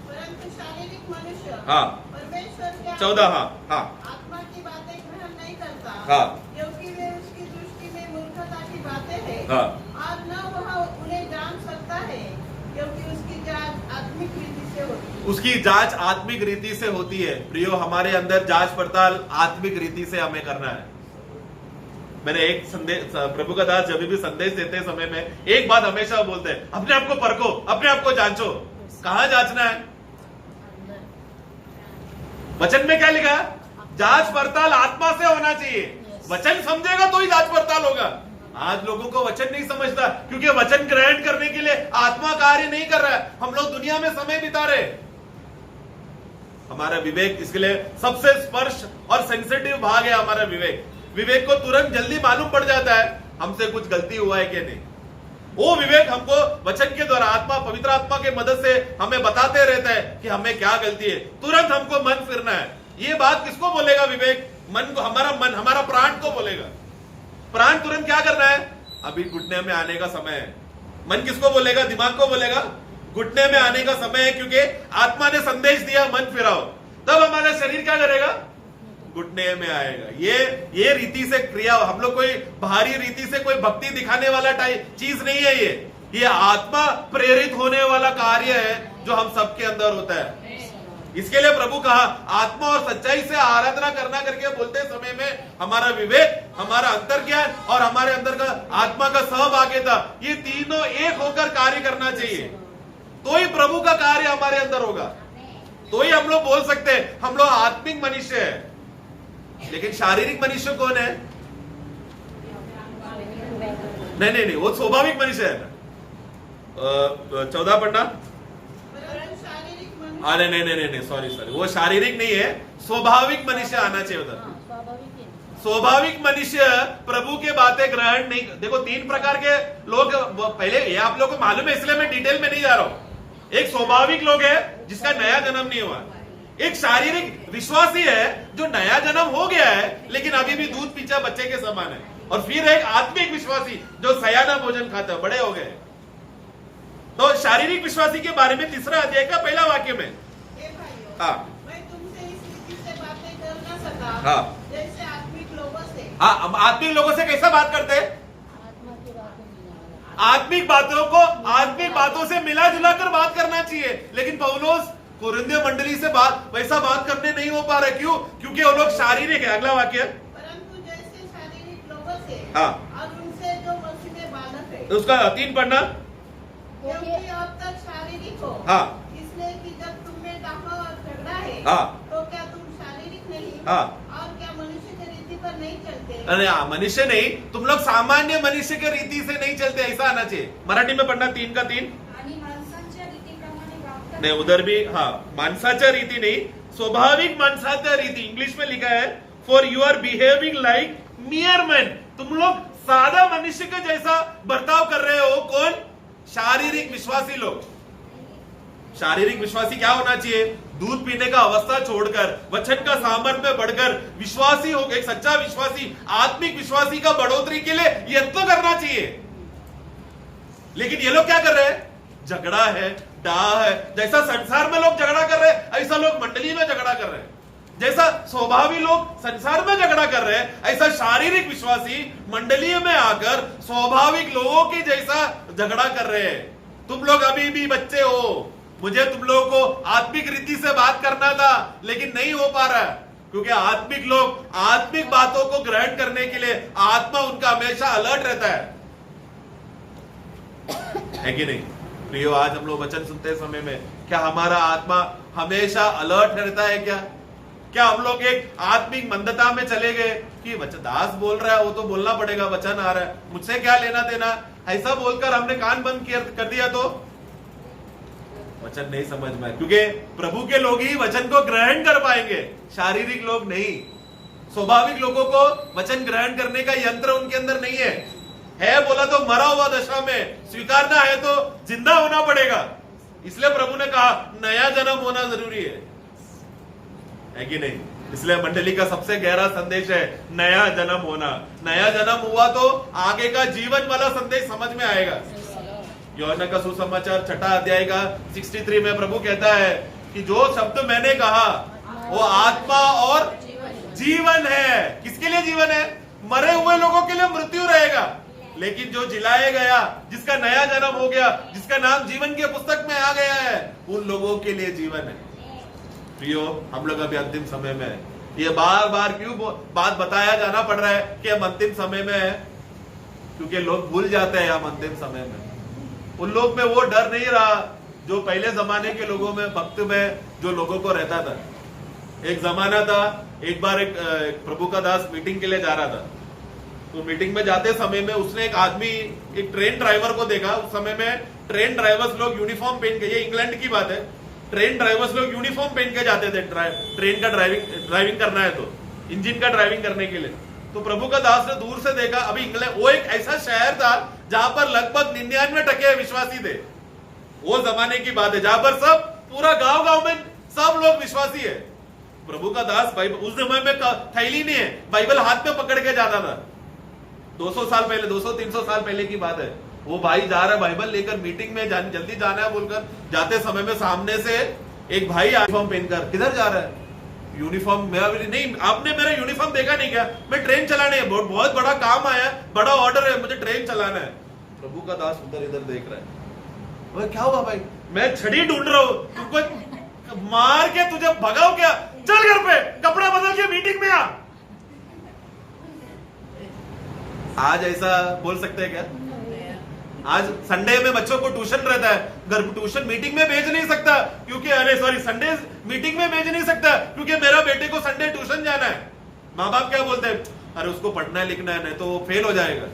परंतु शारीरिक मनुष्य हाँ, परमेश्वर के 14, हाँ, आत्मा की बातें ग्रहण नहीं करता, हाँ, क्योंकि वे उसकी दृष्टि में मूर्खता की बातें हैं, हाँ, और न वह उन्हें जान सकता है, क्योंकि उसकी जांच आत्मिक रीति से होती है। उसकी जांच आत्मिक रीति से होती है। प्रियो, हमारे अंदर जांच पड़ताल आत्मिक रीति से हमें करना है। मैंने एक संदेश, प्रभु का दास जब भी संदेश देते समय में एक बात हमेशा बोलते हैं, अपने आप को परखो, अपने आप को जांचो। कहां जांचना है? वचन में क्या लिखा है? जांच पड़ताल आत्मा से होना चाहिए। वचन समझेगा तो ही जांच पड़ताल होगा। आज लोगों को वचन नहीं समझता, क्योंकि वचन ग्रहण करने के लिए आत्मा कार्य नहीं कर रहा है। हम लोग दुनिया में समय बिता रहे। हमारा विवेक, इसके लिए सबसे स्पर्श और सेंसिटिव भाग है हमारा विवेक। विवेक को तुरंत जल्दी मालूम पड़ जाता है हमसे कुछ गलती हुआ है कि नहीं। वो विवेक हमको वचन के द्वारा, आत्मा, पवित्र आत्मा के मदद से हमें बताते रहता है कि हमें क्या गलती है। तुरंत हमको मन फिरना है। ये बात किसको बोलेगा विवेक? मन को, मन, हमारा प्राण को बोलेगा। प्राण तुरंत क्या करना है? अभी घुटने में आने का समय है। मन किसको बोलेगा? दिमाग को बोलेगा घुटने में आने का समय है, क्योंकि आत्मा ने संदेश दिया मन फिराओ। तब हमारा शरीर क्या करेगा? घुटने में आएगा। ये रीति से क्रिया, हम लोग कोई बाहरी रीति से कोई भक्ति दिखाने वाला चीज नहीं है। ये आत्मा प्रेरित होने वाला कार्य है जो हम सबके अंदर होता है। इसके लिए प्रभु कहा, आत्मा और सच्चाई से आराधना करना करके बोलते समय में हमारा विवेक, हमारा अंतर्ज्ञान और हमारे अंदर का आत्मा का सहभागिता, ये तीनों एक होकर कार्य करना चाहिए। तो ही प्रभु का कार्य हमारे अंदर होगा। तो ही हम लोग बोल सकते हैं हम लोग आत्मिक मनुष्य है। लेकिन शारीरिक मनुष्य कौन है? नहीं, वो स्वाभाविक मनुष्य है ना। 14 पढ़ना। नहीं, सॉरी, वो शारीरिक नहीं है, स्वाभाविक मनुष्य आना चाहिए उधर। स्वाभाविक मनुष्य प्रभु के बातें ग्रहण नहीं। देखो 3 प्रकार के लोग, पहले ये आप लोगों को मालूम है, इसलिए मैं डिटेल में नहीं जा रहा हूं। एक स्वाभाविक लोग है जिसका नया जन्म नहीं हुआ। एक शारीरिक विश्वासी है जो नया जन्म हो गया है लेकिन अभी भी दूध पीछा बच्चे के समान है। और फिर एक आत्मिक विश्वासी जो सयाना भोजन खाता है, बड़े हो गए। तो शारीरिक विश्वासी के बारे में 3 अध्याय का पहला वाक्य में, हाँ, मैं तुमसे इस रीति से बातें कर न सका, हाँ, जैसे आत्मिक लोगों से। हाँ, हम आत्मिक लोगों से कैसा बात करते हैं? आत्मिक बातों से मिला जुला कर बात करना चाहिए। लेकिन पौलुस कुरिन्थियों मंडली से वैसा बात करने नहीं हो पा रहे। क्यों? क्योंकि वो लोग शारीरिक है। अगला वाक्य, परंतु जैसे शारीरिक लोगों से, हाँ, और उनसे जो मसीह में बालक है। उसका 3 पढ़ना। क्योंकि अब तक शारीरिक हो, हाँ, इसलिए कि जब तुम में दावा और झगड़ा है, हाँ, तो क्या तुम शारीरिक नहीं, हाँ, और क्या मनुष्य की रीति पर नहीं चलते? अरे मनुष्य नहीं, तुम लोग सामान्य मनुष्य के रीति से नहीं चलते, ऐसा आना चाहिए। मराठी में पढ़ना 3 का 3। नहीं, उधर भी, हाँ, माणसाच्या रीति नहीं, स्वाभाविक माणसाच्या रीति। इंग्लिश में लिखा है, for you are behaving like mere man. तुम लोग सादा मनुष्य के जैसा बर्ताव कर रहे हो। कौन? शारीरिक विश्वासी लोग। शारीरिक विश्वासी क्या होना चाहिए? दूध पीने का अवस्था छोड़कर वचन का सामर्थ्य में बढ़कर विश्वासी हो, एक सच्चा विश्वासी, आत्मिक विश्वासी का बढ़ोतरी के लिए यत्न करना चाहिए। लेकिन ये लोग क्या कर रहे हैं? झगड़ा है, डाह है। जैसा संसार में लोग झगड़ा कर रहे हैं, ऐसा लोग मंडली में झगड़ा कर रहे हैं। जैसा स्वाभाविक लोग संसार में झगड़ा कर रहे हैं, ऐसा शारीरिक विश्वासी मंडली में आकर स्वाभाविक लोगों के जैसा झगड़ा कर रहे हैं। तुम लोग अभी भी बच्चे हो। मुझे तुम लोगों को आत्मिक रीति से बात करना था, लेकिन नहीं हो पा रहा है, क्योंकि आत्मिक लोग आत्मिक बातों को ग्रहण करने के लिए आत्मा उनका हमेशा अलर्ट रहता है कि नहीं? प्रियो, आज हम लोग वचन सुनते समय में क्या हमारा आत्मा हमेशा अलर्ट रहता है? क्या हम लोग एक आत्मिक मंदता में चले गए कि वचन दास बोल रहा है, वो तो बोलना पड़ेगा, वचन आ रहा है, मुझसे क्या लेना देना, ऐसा बोलकर हमने कान बंद कर दिया तो वचन नहीं समझ में। क्योंकि प्रभु के लोग ही वचन को ग्रहण कर पाएंगे, शारीरिक लोग नहीं। स्वाभाविक लोगों को वचन ग्रहण करने का यंत्र उनके अंदर नहीं है बोला तो मरा हुआ दशा में, स्वीकारना है तो जिंदा होना पड़ेगा। इसलिए प्रभु ने कहा नया जन्म होना जरूरी है कि नहीं? इसलिए मंडली का सबसे गहरा संदेश है नया जन्म होना। नया जन्म हुआ तो आगे का जीवन वाला संदेश समझ में आएगा। यूहन्ना का सुसमाचार 6 अध्याय का 63 में प्रभु कहता है कि जो शब्द मैंने कहा वो आत्मा और जीवन है। किसके लिए जीवन है? मरे हुए लोगों के लिए मृत्यु रहेगा, लेकिन जो जिलाया गया, जिसका नया जन्म हो गया, जिसका नाम जीवन की पुस्तक में आ गया है, उन लोगों के लिए जीवन है। प्रियो, हम लोग अभी अंतिम समय में है। ये बार बार क्यों बात बताया जाना पड़ रहा है कि हम अंतिम समय में है? क्योंकि लोग भूल जाते हैं हम अंतिम समय में। उन लोग में वो डर नहीं रहा जो पहले जमाने के लोगों में, भक्त में जो लोगों को रहता था। एक जमाना था, एक बार एक प्रभु का दास मीटिंग के लिए जा रहा था, तो मीटिंग में जाते समय में उसने एक आदमी, एक ट्रेन ड्राइवर को देखा। उस समय में ट्रेन ड्राइवर्स लोग यूनिफॉर्म पहन के, ये इंग्लैंड की बात है, ट्रेन ड्राइवर्स लोग यूनिफॉर्म पहन के जाते थे ट्रेन का ड्राइविंग करना है तो, इंजन का ड्राइविंग करने के लिए। तो प्रभु का दास ने दूर से देखा। अभी इंग्लैंड वो एक ऐसा शहर था जहां पर लगभग 99% विश्वासी थे। वो जमाने की बात है जहां पर सब पूरा गांव में सब लोग विश्वासी है। प्रभु का दास बाइबल, उस समय में थैली नहीं है, बाइबल हाथ में पकड़ के जाता था। 200 साल पहले, 200-300 साल पहले की बात है। वो भाई जा रहा है बाइबल लेकर, मीटिंग में जल्दी जाना है बोलकर, जाते समय में सामने से एक भाई यूनिफॉर्म पहनकर, किधर जा रहा है? यूनिफॉर्म मेरा नहीं, आपने मेरा यूनिफॉर्म देखा नहीं क्या? मैं ट्रेन चलाने है, बहुत बड़ा काम आया, बड़ा ऑर्डर है, मुझे ट्रेन चलाना है। प्रभु का दास उधर इधर देख रहा है। क्या हुआ भाई? मैं छड़ी ढूंढ रहा हूं, तुमको मार के तुझे भगाओ क्या? चल घर पे कपड़ा बदल के मीटिंग में आ। आज ऐसा बोल सकते हैं क्या? आज संडे में बच्चों को ट्यूशन रहता है, घर ट्यूशन मीटिंग में भेज नहीं सकता क्योंकि, अरे सॉरी, संडे मीटिंग में भेज नहीं सकता क्योंकि मेरा बेटे को संडे ट्यूशन जाना है। माँ बाप क्या बोलते हैं? अरे उसको पढ़ना है लिखना है, नहीं तो वो फेल हो जाएगा।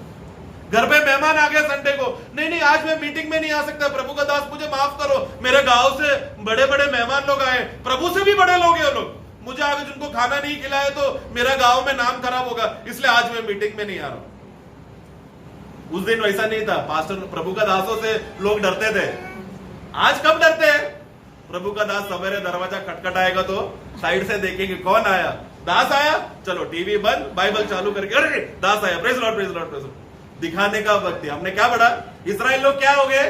घर पे मेहमान आ गए संडे को, नहीं आज मैं मीटिंग में नहीं आ सकता, प्रभु का दास मुझे माफ करो, मेरे गांव से बड़े बड़े मेहमान लोग आए, प्रभु से भी बड़े लोग हैं लोग, मुझे आगे जिनको खाना नहीं खिलाया तो मेरा गांव में नाम खराब होगा, इसलिए आज मैं मीटिंग में नहीं आ रहा हूं। उस दिन वैसा नहीं था। पास्टर, प्रभु का दासों से लोग डरते थे। आज कब डरते हैं? प्रभु का दास सवेरे दरवाजा खटखटाएगा तो साइड से देखेंगे कौन आया, दास आया, चलो टीवी बंद, बाइबल चालू करके, अरे दास आया, praise Lord praise Lord praise Lord. दिखाने का वक्त है। हमने क्या पढ़ा? इस्राएल लोग क्या हो गए?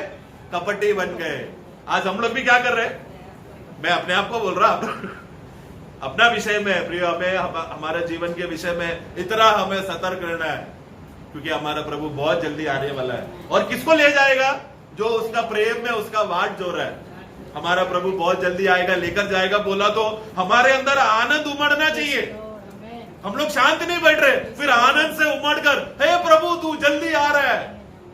कपटी बन गए। आज हम लोग भी क्या कर रहे हैं? मैं अपने आप को बोल रहा, अपना विषय में प्रिय, हमें हमारे जीवन के विषय में इतना हमें सतर्क रहना है क्योंकि हमारा प्रभु बहुत जल्दी आने वाला है। और किसको ले जाएगा? जो उसका प्रेम में उसका वाट जो रहा है। हमारा प्रभु बहुत जल्दी आएगा, लेकर जाएगा। बोला तो हमारे अंदर आनंद उमड़ना चाहिए। हम लोग शांत नहीं बैठ रहे, फिर आनंद से उमड़कर, हे प्रभु तू जल्दी आ रहा है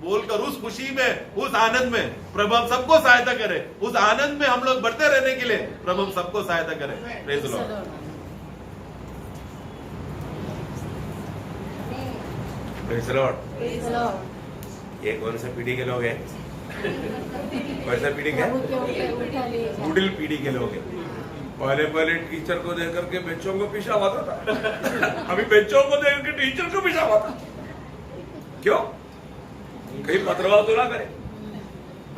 बोलकर, उस खुशी में, उस आनंद में प्रभु हम सबको सहायता करे। उस आनंद में हम लोग बढ़ते रहने के लिए प्रभु हम सबको सहायता करे। Praise the Lord. Praise the Lord. ये कौन सा पीढ़ी के लोग हैं? कौन सा पीढ़ी है? मिडिल पीढ़ी के लोग हैं। पहले टीचर को देख करके बच्चों को पीछा आता था, अभी बच्चों को देख करके टीचर को पीछा आता। क्यों? कहीं पत्रवाह तो ना करे।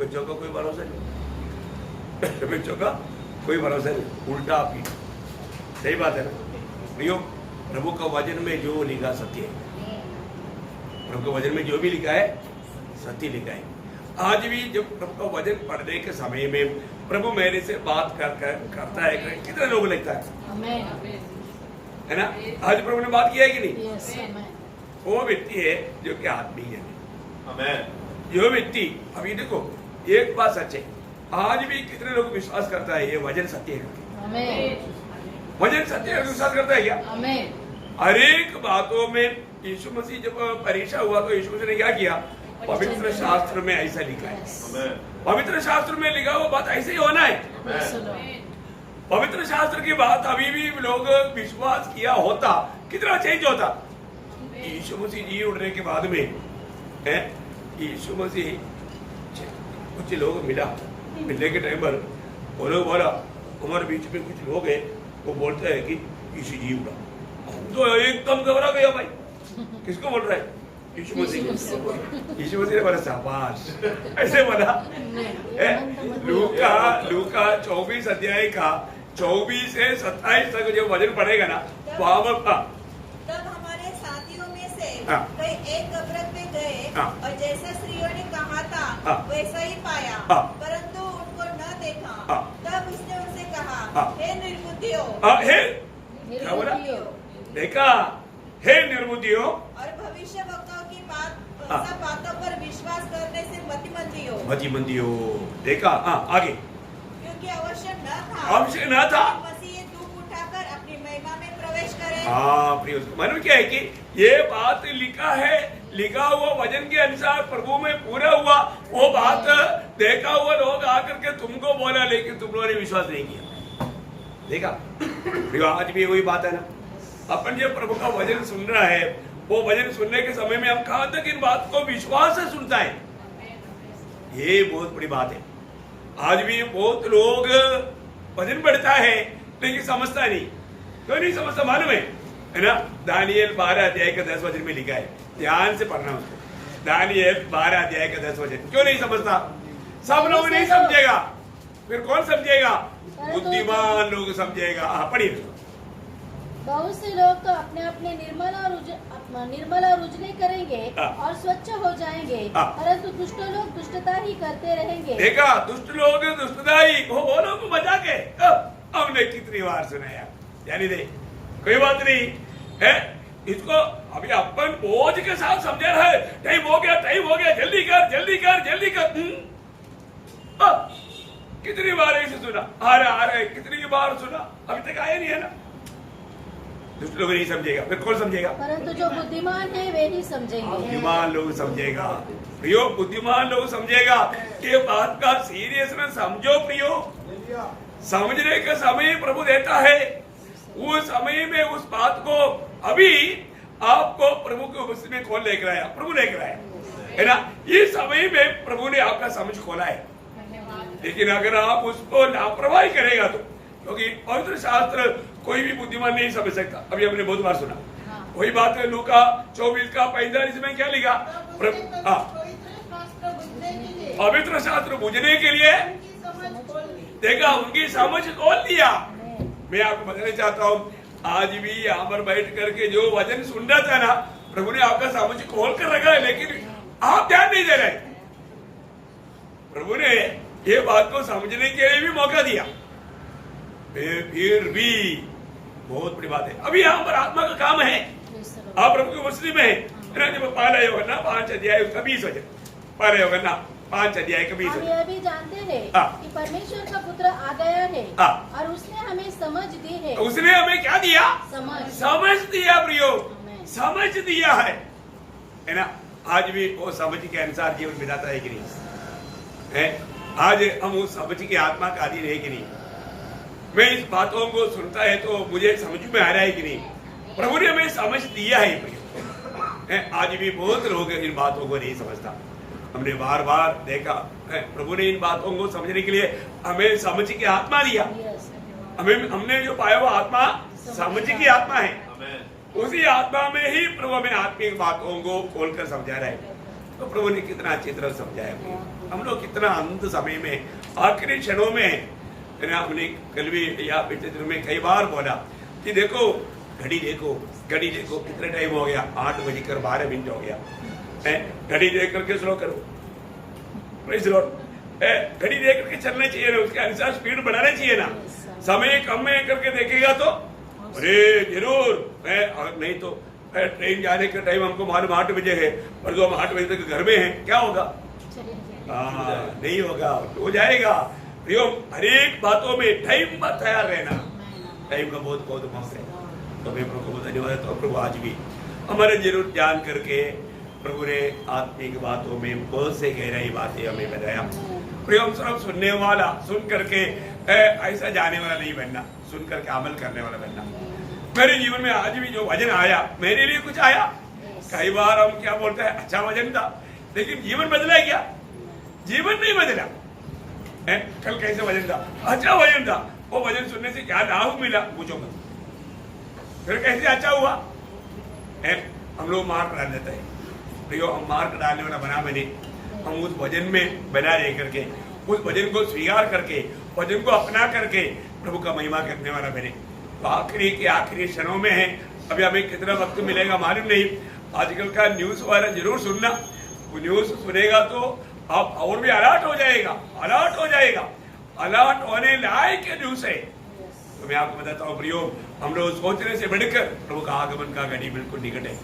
बच्चों का कोई भरोसा नहीं, बच्चों का कोई भरोसा नहीं, उल्टा पीठ। सही बात है ना प्रियो? प्रभु का वचन में जो लिखा सत्य है, प्रभु के वचन में जो भी लिखा है सत्य लिखा है। आज भी जब प्रभु का वचन पढ़ने के समय में प्रभु मेरे से बात करता है, कितने लोग लिखता है ना? आज प्रभु ने बात किया है कि नहीं? वो व्यक्ति है जो कि आत्मीय है। जो व्यक्ति, अभी देखो एक बात सच है, आज भी कितने लोग विश्वास करता है ये वचन सत्य है? वचन सत्य है, विश्वास करता है क्या? हर एक बातों में यीशु मसीह जब परीक्षा हुआ तो यीशु मसीह ने क्या किया? पवित्र शास्त्र में ऐसा लिखा है, पवित्र शास्त्र में लिखा वो बात ऐसे ही होना है। पवित्र शास्त्र की बात अभी भी लोग विश्वास किया होता, कितना चेंज होता। यीशु मसीह जी उठने के बाद में यीशु मसीह कुछ लोग मिलने के टाइम पर वो लोग बोला, हमारे बीच में कुछ लोग हैं वो बोलते हैं कि यीशु जी उठा, तो एकदम घबरा गया भाई, किसको बोल रहा है? यीशु मसीह। यीशु मसीह ने बोला शाबाश, ऐसे बोला। लूका 24 अध्याय का 24 से 27 तक जो वजन पड़ेगा ना वहां पर तब हमारे साथियों में से कई एक कब्र पे गए और जैसा स्त्रियों ने कहा था वैसा ही पाया, परंतु उनको न देखा। तब उसने उनसे कहा, हे निर्बुद्धियों, क्या बोला? देखा, हे निर्बुद्धियों और भविष्य वक्ताओं की सब बातों पर विश्वास करने से मतिमंदी हो। देखा, आगे, क्योंकि आवश्यक न था मसीह ये दुख उठाकर अपनी महिमा में प्रवेश करे। प्रिय, मालूम क्या है कि ये बात लिखा हुआ वचन के अनुसार प्रभु में पूरा हुआ। वो बात देखा हुआ लोग आकर के तुमको बोला, लेकिन तुम लोगों ने विश्वास नहीं किया। देखा, आज भी वही बात है ना, अपन जो प्रभु का वचन सुन रहा है, वो वचन सुनने के समय में हम कहां तक इन बात को विश्वास से सुनता है, ये बहुत बड़ी बात है। आज भी बहुत लोग वचन पढ़ता है लेकिन समझता नहीं। क्यों नहीं समझता मालूम है ना? दानियल 12 अध्याय का 10 वचन में लिखा है, ध्यान से पढ़ना उसको। दानियल 12 अध्याय का 10 वचन। क्यों नहीं समझता? सब लोग नहीं समझेगा, फिर कौन समझेगा? बुद्धिमान लोग समझेगा। पढ़िए। बहुत से लोग तो अपने अपने निर्मल और उजले करेंगे और स्वच्छ हो जाएंगे, परंतु दुष्ट लोग दुष्टता ही करते रहेंगे। देखा, दुष्ट लोग दुष्टता ही, वो लोग बचा के हमने कितनी बार सुनाया। यानी दे कोई बात नहीं है, इसको अभी अपन बोझ के साथ समझा रहा है। टाइम हो गया, जल्दी कर। कितनी बार ऐसे सुना, आ रहा कितनी बार सुना, अभी तक आया नहीं है ना। दुष्ट लोग नहीं समझेगा, फिर कौन समझेगा? परंतु जो बुद्धिमान है वे ही समझेंगे। बुद्धिमान लोग समझेगा प्रियो, बुद्धिमान लोग समझेगा कि बात का सीरियसनेस समझो प्रियो। समझने का समय प्रभु देता है, उस समय में उस बात को अभी आपको प्रभु के उपस्थिति में कौन लेकर आया? प्रभु लेकर आया है ना। इस समय में प्रभु ने आपका समझ खोला है, लेकिन अगर आप उसको लापरवाही करेगा तो, क्योंकि पवित्र शास्त्र कोई भी बुद्धिमान नहीं समझ सकता। अभी हमने बहुत बार सुना वही बात है। लूका 24 का 45 में क्या लिखा? पवित्र शास्त्र बुझने के लिए देखा, उनकी समझ खोल दिया। मैं आपको बताना चाहता हूँ, आज भी यहाँ पर बैठ करके जो वचन सुन रहा था ना, प्रभु ने आपका समझ खोल कर रखा है, लेकिन आप ध्यान नहीं दे रहे। प्रभु ने ये बात को समझने के लिए भी मौका दिया, फिर भी बहुत बड़ी बात है। अभी यहाँ पर आत्मा का काम है, आप प्रभु की उपस्थिति में है। जब पहला यूहन्ना 5 अध्याय उसका 20 वचन, पहला यूहन्ना 5 अध्याय का 20 वचन। हम यह भी जानते हैं कि परमेश्वर का पुत्र आ गया है और उसने हमें समझ दी है। उसने हमें क्या दिया? समझ दिया प्रियो, समझ दिया है ना। आज भी वो समझ के अनुसार जीवन बिताता है कि नहीं? आज हम उस समझ की आत्मा का अधीन है कि नहीं? मैं इस बातों को सुनता है तो मुझे समझ में आ रहा है कि नहीं? प्रभु ने हमें समझ दिया है। आज भी बहुत लोग इन बातों को नहीं समझता। हमने बार बार देखा, प्रभु ने इन बातों को समझने के लिए हमें समझ की आत्मा दिया। हमने जो पाया वो आत्मा समझ की आत्मा है। उसी आत्मा में ही प्रभु हमें आत्मिक बातों को खोलकर समझा रहा है। तो प्रभु ने कितना अच्छी तरह समझाया। हम लोग कितना अंत समय में, आखिरी क्षणों में, हमने कल भी या पिछले दिन में कई बार बोला कि देखो घड़ी देखो, कितना टाइम हो गया, 8:12 हो गया। घड़ी देख करके स्लो करो, प्रेज़ द लॉर्ड। घड़ी देख करके चलना चाहिए ना, उसके अनुसार स्पीड बढ़ाना चाहिए ना। समय कम में करके देखेगा तो अरे जरूर, नहीं तो ट्रेन जाने का टाइम हमको मालूम 8 बजे है, पर जो हम 8 बजे तक घर में हैं, क्या होगा? नहीं होगा, हो जाएगा। हर एक बातों में टाइम पर तैयार रहना, टाइम का बहुत बहुत महत्व है। तो मैं प्रभु को धन्यवाद देता हूँ। प्रभु आज भी हमारे जरूर जान करके प्रभु ने आत्मिक बातों में बहुत से गहराई बातें हमें बताया। प्रियम सब सुनने वाला, सुन करके ऐसा जाने वाला नहीं बनना, सुन करके अमल करने वाला बनना। मेरे जीवन में आज भी जो वचन आया, मेरे लिए कुछ आया। कई बार हम क्या बोलते हैं, अच्छा वचन था, लेकिन जीवन बदला है क्या? जीवन नहीं बदला। कल कैसे वचन था, अच्छा वचन था, वो वचन सुनने से क्या लाभ मिला पूछो मत। फिर कैसे अच्छा हुआ? हम लोग मार्क डाल देते हैं। प्रियो, हम मार्क डालने वाला बना बने, हम उस वचन में बना रह करके, उस वचन को स्वीकार करके, वचन को अपना करके प्रभु का महिमा करने वाला बने। तो आखिरी के आखिरी क्षणों में है, अभी हमें कितना वक्त मिलेगा मालूम नहीं। आजकल का न्यूज वगैरह जरूर सुनना, वो न्यूज सुनेगा तो आप और भी अलर्ट हो जाएगा, अलर्ट हो जाएगा। अलर्ट होने लायक न्यूज है। तो मैं आपको बताता हूँ प्रियो, हम लोग सोचने से बढ़कर प्रभु का आगमन का घड़ी बिल्कुल निकट है।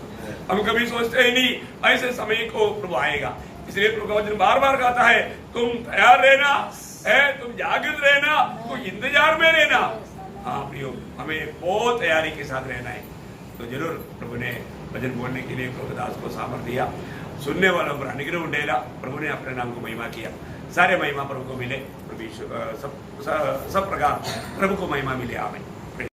हम कभी सोचते ही नहीं ऐसे समय को प्रभु आएगा। इसलिए प्रभु का वचन बार बार कहता है, तुम तैयार रहना है, तुम जागृत रहना, तुम इंतजार में रहना। हाँ प्रियो, हमें बहुत तैयारी के साथ रहना है। तो जरूर प्रभु ने वचन बोलने के लिए प्रभु दास को सामर्थ दिया, सुनने वालों पर अनुग्रह उंडेला। प्रभु ने अपने नाम को महिमा किया। सारे महिमा प्रभु को मिले, प्रभु सब प्रकार प्रभु को महिमा मिले। आमीन।